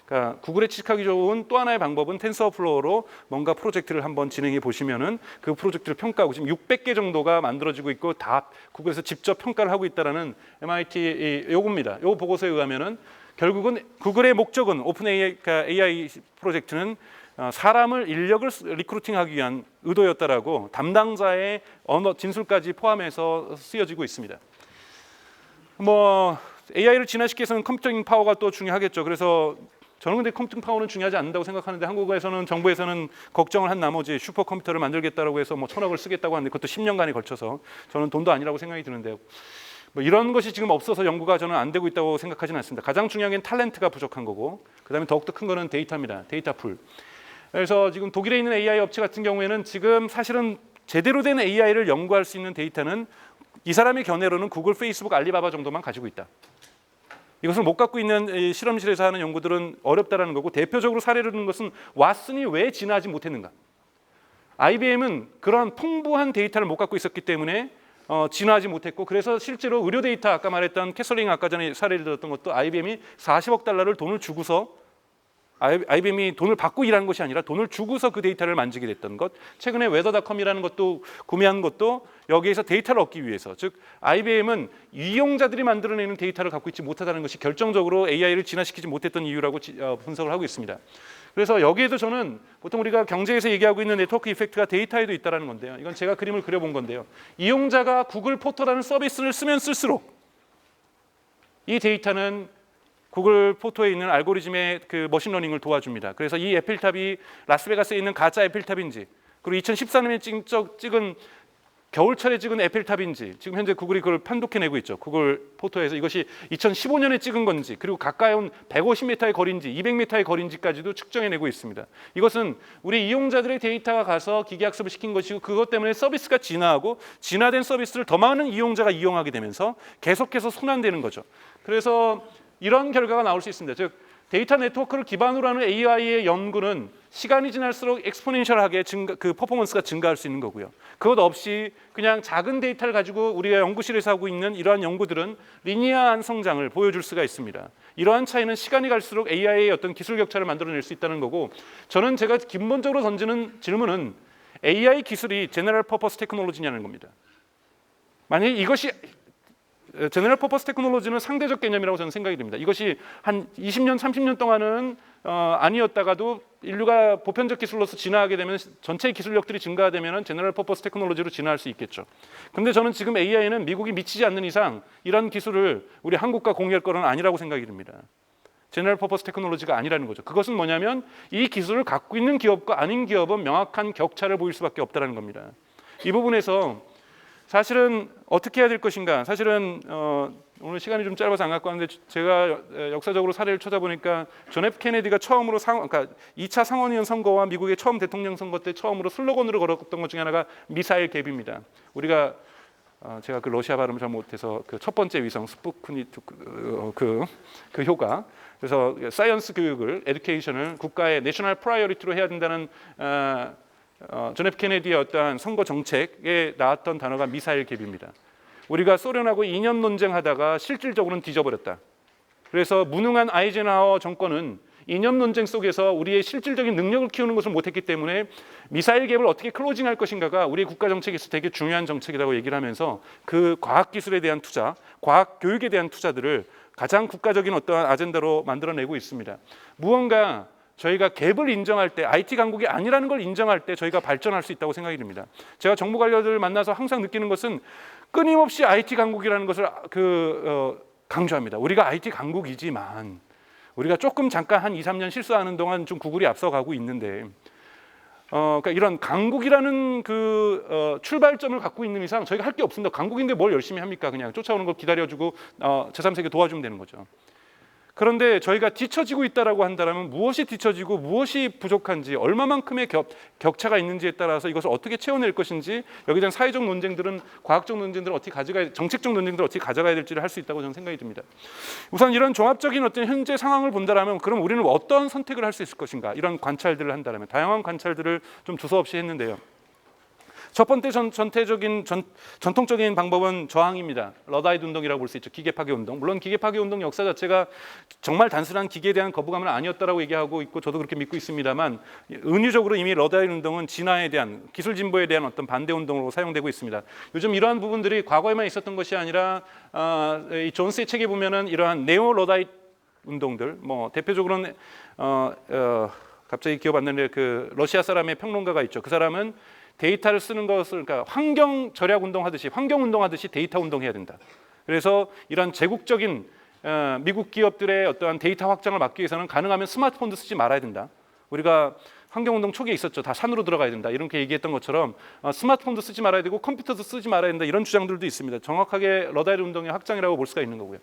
그러니까 구글에 취직하기 좋은 또 하나의 방법은 텐서플로우로 뭔가 프로젝트를 한번 진행해 보시면은 그 프로젝트를 평가하고 지금 600개 정도가 만들어지고 있고 다 구글에서 직접 평가를 하고 있다라는 MIT 요겁니다. 요 보고서에 의하면은 결국은 구글의 목적은 오픈 AI 프로젝트는 사람을 인력을 리크루팅하기 위한 의도였다라고 담당자의 언어 진술까지 포함해서 쓰여지고 있습니다. 뭐 AI를 진화시키기 위해서는 컴퓨팅 파워가 또 중요하겠죠. 그래서 저는 근데 컴퓨팅 파워는 중요하지 않는다고 생각하는데 한국에서는 정부에서는 걱정을 한 나머지 슈퍼컴퓨터를 만들겠다라고 해서 뭐 1,000억을 쓰겠다고 하는데 그것도 10년간에 걸쳐서 저는 돈도 아니라고 생각이 드는데요. 뭐 이런 것이 지금 없어서 연구가 저는 안 되고 있다고 생각하지는 않습니다. 가장 중요한 게 탤런트가 부족한 거고 그다음에 더욱더 큰 거는 데이터입니다. 데이터 풀. 그래서 지금 독일에 있는 AI 업체 같은 경우에는 지금 사실은 제대로 된 AI를 연구할 수 있는 데이터는 이 사람의 견해로는 구글, 페이스북, 알리바바 정도만 가지고 있다. 이것을 못 갖고 있는 실험실에서 하는 연구들은 어렵다라는 거고 대표적으로 사례를 드는 것은 왓슨이 왜 진화하지 못했는가. IBM은 그런 풍부한 데이터를 못 갖고 있었기 때문에 진화하지 못했고 그래서 실제로 의료 데이터 아까 말했던 캐슬링 아까 전에 사례를 들었던 것도 IBM이 40억 달러를 돈을 주고서 IBM이 돈을 받고 일하는 것이 아니라 돈을 주고서 그 데이터를 만지게 됐던 것. 최근에 웨더닷컴이라는 것도 구매한 것도 여기에서 데이터를 얻기 위해서. 즉 IBM은 이용자들이 만들어내는 데이터를 갖고 있지 못하다는 것이 결정적으로 AI를 진화시키지 못했던 이유라고 분석을 하고 있습니다. 그래서 여기에도 저는 보통 우리가 경제에서 얘기하고 있는 네트워크 이펙트가 데이터에도 있다는 건데요. 이건 제가 그림을 그려본 건데요. 이용자가 구글 포토라는 서비스를 쓰면 쓸수록 이 데이터는 구글 포토에 있는 알고리즘의 그 머신러닝을 도와줍니다. 그래서 이 에펠탑이 라스베가스에 있는 가짜 에펠탑인지 그리고 2014년에 찍은 겨울철에 찍은 에펠탑인지 지금 현재 구글이 그걸 판독해내고 있죠. 구글 포토에서 이것이 2015년에 찍은 건지 그리고 가까이 온 150m의 거리인지 200m의 거리인지까지도 측정해내고 있습니다. 이것은 우리 이용자들의 데이터가 가서 기계학습을 시킨 것이고 그것 때문에 서비스가 진화하고 진화된 서비스를 더 많은 이용자가 이용하게 되면서 계속해서 손안되는 거죠. 그래서 이런 결과가 나올 수 있습니다. 즉 데이터 네트워크를 기반으로 하는 AI의 연구는 시간이 지날수록 엑스포넨셜하게 그 퍼포먼스가 증가할 수 있는 거고요. 그것 없이 그냥 작은 데이터를 가지고 우리가 연구실에서 하고 있는 이러한 연구들은 리니어한 성장을 보여줄 수가 있습니다. 이러한 차이는 시간이 갈수록 AI의 어떤 기술 격차를 만들어낼 수 있다는 거고 저는 제가 기본적으로 던지는 질문은 AI 기술이 제너럴 퍼포스 테크놀로지냐는 겁니다. 만약에 이것이 제너럴 퍼포스 테크놀로지는 상대적 개념이라고 저는 생각이 듭니다. 이것이 한 20년, 30년 동안은 아니었다가도 인류가 보편적 기술로서 진화하게 되면 전체 기술력들이 증가되면 제너럴 퍼포스 테크놀로지로 진화할 수 있겠죠. 그런데 저는 지금 AI는 미국이 미치지 않는 이상 이런 기술을 우리 한국과 공유할 거는 아니라고 생각이 듭니다. 제너럴 퍼포스 테크놀로지가 아니라는 거죠. 그것은 뭐냐면 이 기술을 갖고 있는 기업과 아닌 기업은 명확한 격차를 보일 수밖에 없다는 겁니다. 이 부분에서 사실은 어떻게 해야 될 것인가? 사실은 오늘 시간이 좀 짧아서 안 갖고 왔는데 제가 역사적으로 사례를 찾아보니까 존 F 케네디가 처음으로 그러니까 2차 상원의원 선거와 미국의 처음 대통령 선거 때 처음으로 슬로건으로 걸었던 것 중에 하나가 미사일 갭입니다. 우리가 제가 그 러시아 발음을 잘 못해서 그 첫 번째 위성 스푸트닉 그 효과. 그래서 사이언스 교육을 에듀케이션을 국가의 내셔널 프라이어리티로 해야 된다는 존 F 케네디의 어떠한 선거 정책에 나왔던 단어가 미사일 갭입니다. 우리가 소련하고 이념 논쟁하다가 실질적으로는 뒤져버렸다. 그래서 무능한 아이젠하워 정권은 이념 논쟁 속에서 우리의 실질적인 능력을 키우는 것을 못했기 때문에 미사일 갭을 어떻게 클로징할 것인가가 우리의 국가 정책에서 되게 중요한 정책이라고 얘기를 하면서 그 과학 기술에 대한 투자, 과학 교육에 대한 투자들을 가장 국가적인 어떠한 아젠다로 만들어내고 있습니다. 무언가 저희가 갭을 인정할 때, IT 강국이 아니라는 걸 인정할 때 저희가 발전할 수 있다고 생각이 듭니다. 제가 정부 관료들을 만나서 항상 느끼는 것은 끊임없이 IT 강국이라는 것을 강조합니다. 우리가 IT 강국이지만 우리가 조금 잠깐 한 2, 3년 실수하는 동안 좀 구글이 앞서가고 있는데 그러니까 이런 강국이라는 출발점을 갖고 있는 이상 저희가 할 게 없습니다. 강국인데 뭘 열심히 합니까? 그냥 쫓아오는 걸 기다려주고 제3세계 도와주면 되는 거죠. 그런데 저희가 뒤처지고 있다라고 한다면 무엇이 뒤처지고 무엇이 부족한지, 얼마만큼의 격차가 있는지에 따라서 이것을 어떻게 채워낼 것인지, 여기에 대한 사회적 논쟁들은, 과학적 논쟁들은 어떻게 정책적 논쟁들을 어떻게 가져가야 될지를 할 수 있다고 저는 생각이 듭니다. 우선 이런 종합적인 어떤 현재 상황을 본다라면, 그럼 우리는 어떤 선택을 할 수 있을 것인가? 이런 관찰들을 한다면, 다양한 관찰들을 좀 두서없이 했는데요. 첫 번째 전통적인 방법은 저항입니다. 러다이드 운동이라고 볼 수 있죠. 기계 파괴 운동. 물론 기계 파괴 운동 역사 자체가 정말 단순한 기계에 대한 거부감은 아니었다라고 얘기하고 있고 저도 그렇게 믿고 있습니다만, 은유적으로 이미 러다이드 운동은 진화에 대한, 기술 진보에 대한 어떤 반대 운동으로 사용되고 있습니다. 요즘 이러한 부분들이 과거에만 있었던 것이 아니라 이 존스의 책에 보면은 이러한 네오 러다이드 운동들, 대표적으로는 갑자기 기억 안 나는데 러시아 사람의 평론가가 있죠. 그 사람은 데이터를 쓰는 것을, 그러니까 환경 절약 운동하듯이, 환경 운동하듯이 데이터 운동해야 된다. 그래서 이런 제국적인 미국 기업들의 어떠한 데이터 확장을 막기 위해서는 가능하면 스마트폰도 쓰지 말아야 된다. 우리가 환경운동 초기에 있었죠. 다 산으로 들어가야 된다. 이렇게 얘기했던 것처럼 스마트폰도 쓰지 말아야 되고 컴퓨터도 쓰지 말아야 된다. 이런 주장들도 있습니다. 정확하게 러다이드 운동의 확장이라고 볼 수가 있는 거고요.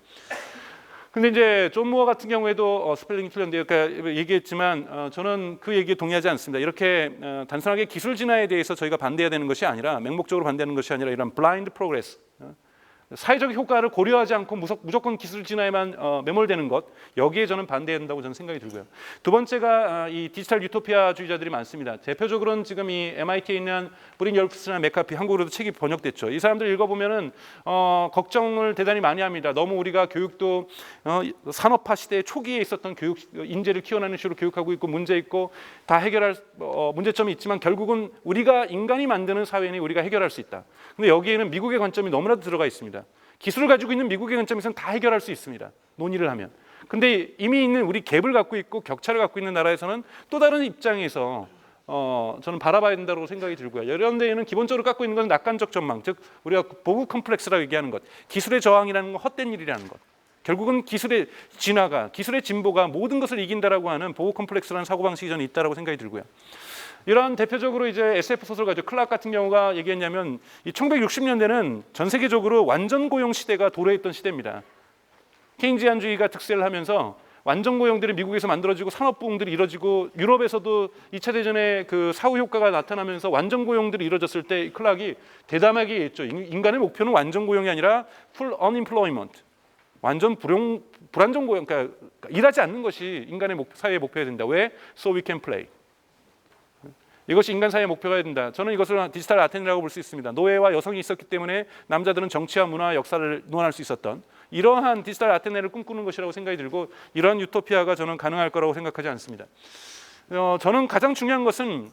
근데 이제 존 무어 같은 경우에도 스펠링이 틀렸는데 이렇게 얘기했지만 저는 그 얘기에 동의하지 않습니다. 이렇게 단순하게 기술 진화에 대해서 저희가 반대해야 되는 것이 아니라, 맹목적으로 반대하는 것이 아니라, 이런 블라인드 프로그레스, 사회적 효과를 고려하지 않고 무조건 기술 진화에만 매몰되는 것, 여기에 저는 반대해야 된다고 저는 생각이 들고요. 두 번째가 이 디지털 유토피아주의자들이 많습니다. 대표적으로는 지금 이 MIT에 있는 브린 열프스나 맥카피, 한국어로도 책이 번역됐죠. 이 사람들 읽어보면은 걱정을 대단히 많이 합니다. 너무 우리가 교육도 산업화 시대 초기에 있었던 교육 인재를 키워내는 식으로 교육하고 있고, 문제 있고 다 해결할 문제점이 있지만 결국은 우리가 인간이 만드는 사회니 우리가 해결할 수 있다. 근데 여기에는 미국의 관점이 너무나도 들어가 있습니다. 기술을 가지고 있는 미국의 관점에서는 다 해결할 수 있습니다. 논의를 하면. 근데 이미 있는 우리 갭을 갖고 있고 격차를 갖고 있는 나라에서는 또 다른 입장에서 저는 바라봐야 된다고 생각이 들고요. 이런 데에는 기본적으로 갖고 있는 것은 낙관적 전망, 즉 우리가 보그 컴플렉스라고 얘기하는 것, 기술의 저항이라는 건 헛된 일이라는 것. 결국은 기술의 진화가, 기술의 진보가 모든 것을 이긴다라고 하는 보그 컴플렉스라는 사고방식이 저는 있다라고 생각이 들고요. 이런 대표적으로 이제 SF 소설가죠. 클락 같은 경우가 얘기했냐면, 이 1960년대는 전 세계적으로 완전 고용 시대가 도래했던 시대입니다. 케인지안주의가 득세를 하면서 완전 고용들이 미국에서 만들어지고 산업 부흥들이 이루어지고, 유럽에서도 2차 대전의 사후 효과가 나타나면서 완전 고용들이 이루어졌을 때 클락이 대담하게 했죠. 인간의 목표는 완전 고용이 아니라 full unemployment, 완전 불안정 고용, 그러니까 일하지 않는 것이 인간의 사회의 목표가 된다. 왜? So we can play. 이것이 인간 사회의 목표가 된다. 저는 이것을 디지털 아테네라고 볼 수 있습니다. 노예와 여성이 있었기 때문에 남자들은 정치와 문화, 역사를 논할 수 있었던 이러한 디지털 아테네를 꿈꾸는 것이라고 생각이 들고, 이러한 유토피아가 저는 가능할 거라고 생각하지 않습니다. 저는 가장 중요한 것은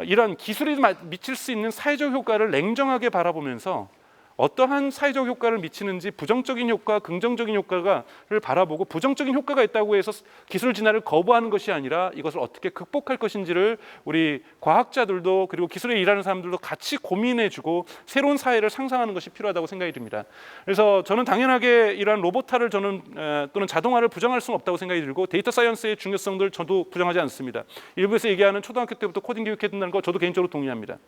이런 기술이 미칠 수 있는 사회적 효과를 냉정하게 바라보면서 어떠한 사회적 효과를 미치는지, 부정적인 효과, 긍정적인 효과를 바라보고, 부정적인 효과가 있다고 해서 기술 진화를 거부하는 것이 아니라 이것을 어떻게 극복할 것인지를 우리 과학자들도, 그리고 기술에 일하는 사람들도 같이 고민해주고 새로운 사회를 상상하는 것이 필요하다고 생각이 듭니다. 그래서 저는 당연하게 이러한 로보타를 또는 자동화를 부정할 수는 없다고 생각이 들고, 데이터 사이언스의 중요성들 저도 부정하지 않습니다. 일부에서 얘기하는 초등학교 때부터 코딩 교육해야 된다는 거 저도 개인적으로 동의합니다.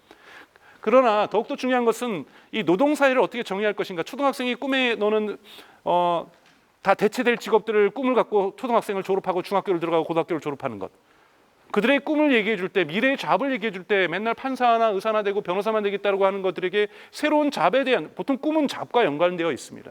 그러나 더욱더 중요한 것은 이 노동사회를 어떻게 정의할 것인가. 초등학생이 꿈에 너는 다 대체될 직업들을 꿈을 갖고 초등학생을 졸업하고 중학교를 들어가고 고등학교를 졸업하는 것. 그들의 꿈을 얘기해 줄 때, 미래의 잡을 얘기해 줄 때 맨날 판사나 의사나 되고 변호사만 되겠다고 하는 것들에게 새로운 잡에 대한, 보통 꿈은 잡과 연관되어 있습니다.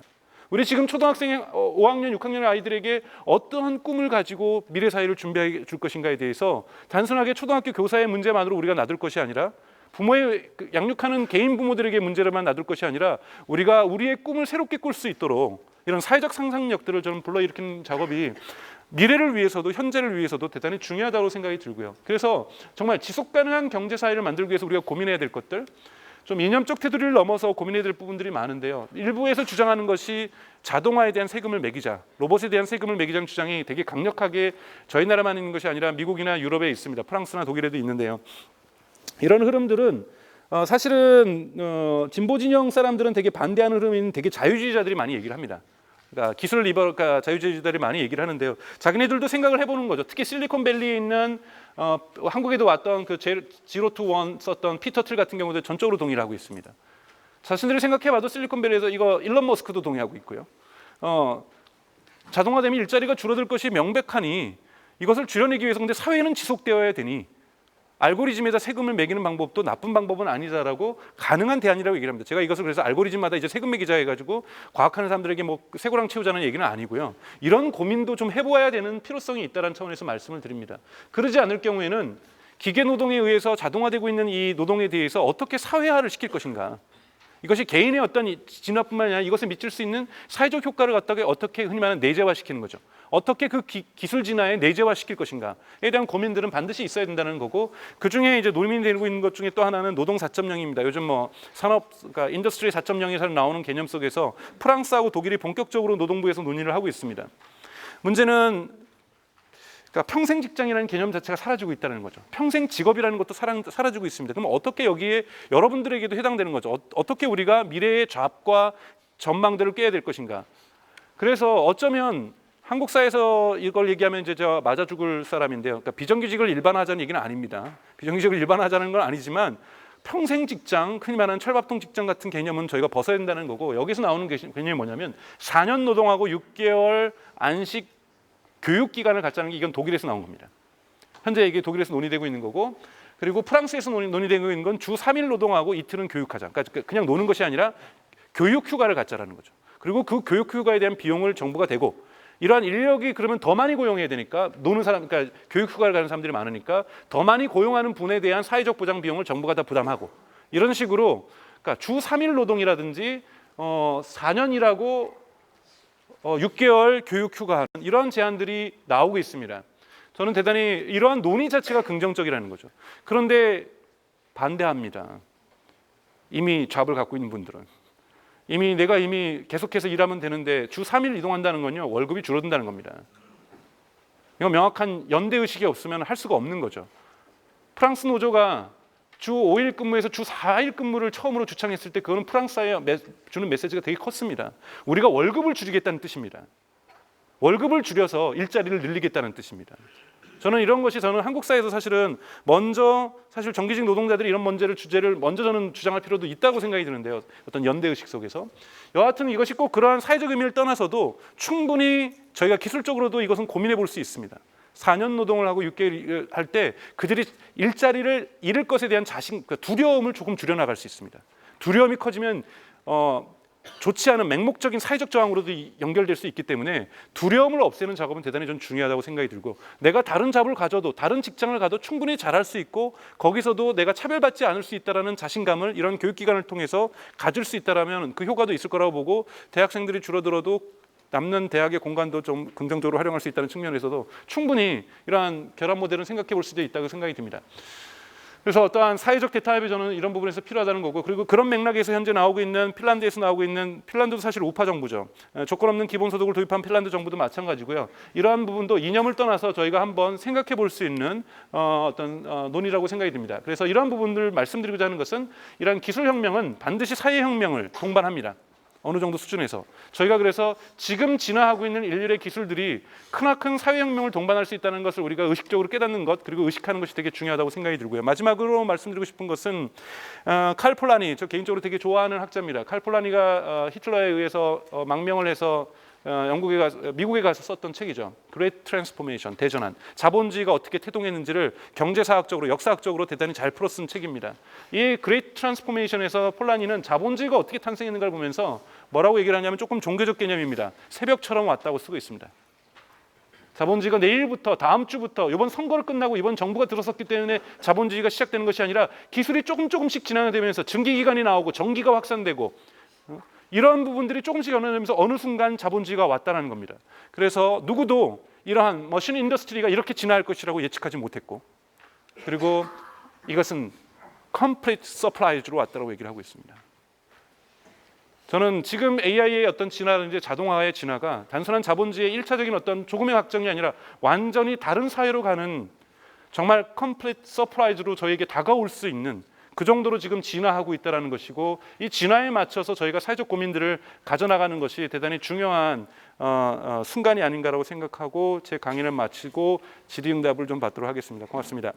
우리 지금 초등학생 5학년, 6학년 아이들에게 어떠한 꿈을 가지고 미래 사회를 준비해 줄 것인가에 대해서 단순하게 초등학교 교사의 문제만으로 우리가 놔둘 것이 아니라, 부모의 양육하는 개인 부모들에게 문제를만 놔둘 것이 아니라 우리가 우리의 꿈을 새롭게 꿀 수 있도록 이런 사회적 상상력들을 저는 불러일으키는 작업이 미래를 위해서도 현재를 위해서도 대단히 중요하다고 생각이 들고요. 그래서 정말 지속가능한 경제사회를 만들기 위해서 우리가 고민해야 될 것들, 좀 이념적 테두리를 넘어서 고민해야 될 부분들이 많은데요. 일부에서 주장하는 것이 자동화에 대한 세금을 매기자, 로봇에 대한 세금을 매기자는 주장이 되게 강력하게 저희 나라만 있는 것이 아니라 미국이나 유럽에 있습니다. 프랑스나 독일에도 있는데요. 이런 흐름들은 사실은 진보 진영 사람들은 되게 반대하는 흐름인 되게 자유주의자들이 많이 얘기를 합니다. 그러니까 기술 그러니까 자유주의자들이 많이 얘기를 하는데요. 자기네들도 생각을 해보는 거죠. 특히 실리콘밸리에 있는 한국에도 왔던 그 제로 투 원 썼던 피터 틀 같은 경우도 전적으로 동의를 하고 있습니다. 자신들이 생각해봐도 실리콘밸리에서 이거 일론 머스크도 동의하고 있고요. 자동화되면 일자리가 줄어들 것이 명백하니 이것을 줄여내기 위해서 근데 사회는 지속되어야 되니 알고리즘에다 세금을 매기는 방법도 나쁜 방법은 아니다라고 가능한 대안이라고 얘기를 합니다. 제가 이것을 그래서 알고리즘마다 이제 세금 매기자 해가지고 과학하는 사람들에게 뭐 쇠고랑 채우자는 얘기는 아니고요. 이런 고민도 좀 해보아야 되는 필요성이 있다는 차원에서 말씀을 드립니다. 그러지 않을 경우에는 기계 노동에 의해서 자동화되고 있는 이 노동에 대해서 어떻게 사회화를 시킬 것인가? 이것이 개인의 어떤 진화뿐만 아니라 이것에 미칠 수 있는 사회적 효과를 갖다가 어떻게 흔히 말하는 내재화시키는 거죠. 어떻게 그 기술 진화에 내재화시킬 것인가에 대한 고민들은 반드시 있어야 된다는 거고, 그 중에 이제 논의되고 있는 것 중에 또 하나는 노동 4.0입니다. 요즘 뭐 산업, 그러니까 인더스트리 4.0에서 나오는 개념 속에서 프랑스하고 독일이 본격적으로 노동부에서 논의를 하고 있습니다. 문제는 그러니까 평생 직장이라는 개념 자체가 사라지고 있다는 거죠. 평생 직업이라는 것도 사라지고 있습니다. 그럼 어떻게 여기에 여러분들에게도 해당되는 거죠. 어떻게 우리가 미래의 잡과 전망들을 꿰야 될 것인가. 그래서 어쩌면 한국 사회에서 이걸 얘기하면 이제 저 맞아 죽을 사람인데요. 그러니까 비정규직을 일반화하자는 얘기는 아닙니다. 비정규직을 일반화하자는 건 아니지만 평생 직장, 흔히 말하는 철밥통 직장 같은 개념은 저희가 벗어야 된다는 거고, 여기서 나오는 개념이 뭐냐면 4년 노동하고 6개월 안식 교육 기간을 갖자는 게 이건 독일에서 나온 겁니다. 현재 이게 독일에서 논의되고 있는 거고, 그리고 프랑스에서 논의되고 있는 건 주 3일 노동하고 이틀은 교육하자. 그러니까 그냥 노는 것이 아니라 교육 휴가를 갖자라는 거죠. 그리고 그 교육 휴가에 대한 비용을 정부가 대고, 이러한 인력이 그러면 더 많이 고용해야 되니까 노는 사람, 그러니까 교육 휴가를 가는 사람들이 많으니까 더 많이 고용하는 분에 대한 사회적 보장 비용을 정부가 다 부담하고, 이런 식으로 그러니까 주 3일 노동이라든지 4년이라고 6개월 교육 휴가 이러한 제안들이 나오고 있습니다. 저는 대단히 이러한 논의 자체가 긍정적이라는 거죠. 그런데 반대합니다. 이미 잡을 갖고 있는 분들은 내가 계속해서 일하면 되는데 주 3일 이동한다는 건요, 월급이 줄어든다는 겁니다. 이거 명확한 연대 의식이 없으면 할 수가 없는 거죠. 프랑스 노조가 주 5일 근무에서 주 4일 근무를 처음으로 주창했을 때 그거는 프랑스 사회에 주는 메시지가 되게 컸습니다. 우리가 월급을 줄이겠다는 뜻입니다. 월급을 줄여서 일자리를 늘리겠다는 뜻입니다. 저는 한국 사회에서 사실은 사실 정규직 노동자들이 이런 주제를 먼저 저는 주장할 필요도 있다고 생각이 드는데요. 어떤 연대 의식 속에서 여하튼 이것이 꼭 그러한 사회적 의미를 떠나서도 충분히 저희가 기술적으로도 이것은 고민해 볼 수 있습니다. 4년 노동을 하고 6개월 할 때 그들이 일자리를 잃을 것에 대한 그러니까 두려움을 조금 줄여나갈 수 있습니다. 두려움이 커지면 좋지 않은 맹목적인 사회적 저항으로도 연결될 수 있기 때문에 두려움을 없애는 작업은 대단히 좀 중요하다고 생각이 들고, 내가 다른 잡을 가져도 다른 직장을 가도 충분히 잘할 수 있고 거기서도 내가 차별받지 않을 수 있다라는 자신감을 이런 교육기관을 통해서 가질 수 있다라면 그 효과도 있을 거라고 보고, 대학생들이 줄어들어도 남는 대학의 공간도 좀 긍정적으로 활용할 수 있다는 측면에서도 충분히 이러한 결합 모델은 생각해 볼 수도 있다고 생각이 듭니다. 그래서 어떠한 사회적 대타협이 저는 이런 부분에서 필요하다는 거고, 그리고 그런 맥락에서 현재 나오고 있는 핀란드도 사실 우파 정부죠. 조건 없는 기본소득을 도입한 핀란드 정부도 마찬가지고요. 이러한 부분도 이념을 떠나서 저희가 한번 생각해 볼 수 있는 어떤 논의라고 생각이 듭니다. 그래서 이러한 부분들 말씀드리고자 하는 것은 이러한 기술혁명은 반드시 사회혁명을 동반합니다. 어느 정도 수준에서 저희가 그래서 지금 진화하고 있는 인류의 기술들이 크나큰 사회혁명을 동반할 수 있다는 것을 우리가 의식적으로 깨닫는 것, 그리고 의식하는 것이 되게 중요하다고 생각이 들고요. 마지막으로 말씀드리고 싶은 것은 칼 폴라니, 저 개인적으로 되게 좋아하는 학자입니다. 칼 폴라니가 히틀러에 의해서 망명을 해서 미국에 가서 썼던 책이죠. Great Transformation, 대전환. 자본주의가 어떻게 태동했는지를 경제사학적으로, 역사학적으로 대단히 잘 풀어 쓴 책입니다. 이 Great Transformation에서 폴라니는 자본주의가 어떻게 탄생했는가를 보면서 뭐라고 얘기를 하냐면 조금 종교적 개념입니다. 새벽처럼 왔다고 쓰고 있습니다. 자본주의가 내일부터, 다음 주부터, 이번 선거를 끝나고 이번 정부가 들어섰기 때문에 자본주의가 시작되는 것이 아니라 기술이 조금씩 진화되면서 증기기관이 나오고 전기가 확산되고 이런 부분들이 조금씩 변화되면서 어느 순간 자본주의가 왔다는 겁니다. 그래서 누구도 이러한 머신 인더스트리가 이렇게 진화할 것이라고 예측하지 못했고, 그리고 이것은 컴플리트 서프라이즈로 왔다고 얘기를 하고 있습니다. 저는 지금 AI의 어떤 진화라든지 자동화의 진화가 단순한 자본주의의 일차적인 어떤 조금의 확정이 아니라 완전히 다른 사회로 가는 정말 컴플리트 서프라이즈로 저에게 다가올 수 있는 그 정도로 지금 진화하고 있다는 것이고, 이 진화에 맞춰서 저희가 사회적 고민들을 가져나가는 것이 대단히 중요한 순간이 아닌가라고 생각하고 제 강의를 마치고 질의응답을 좀 받도록 하겠습니다. 고맙습니다.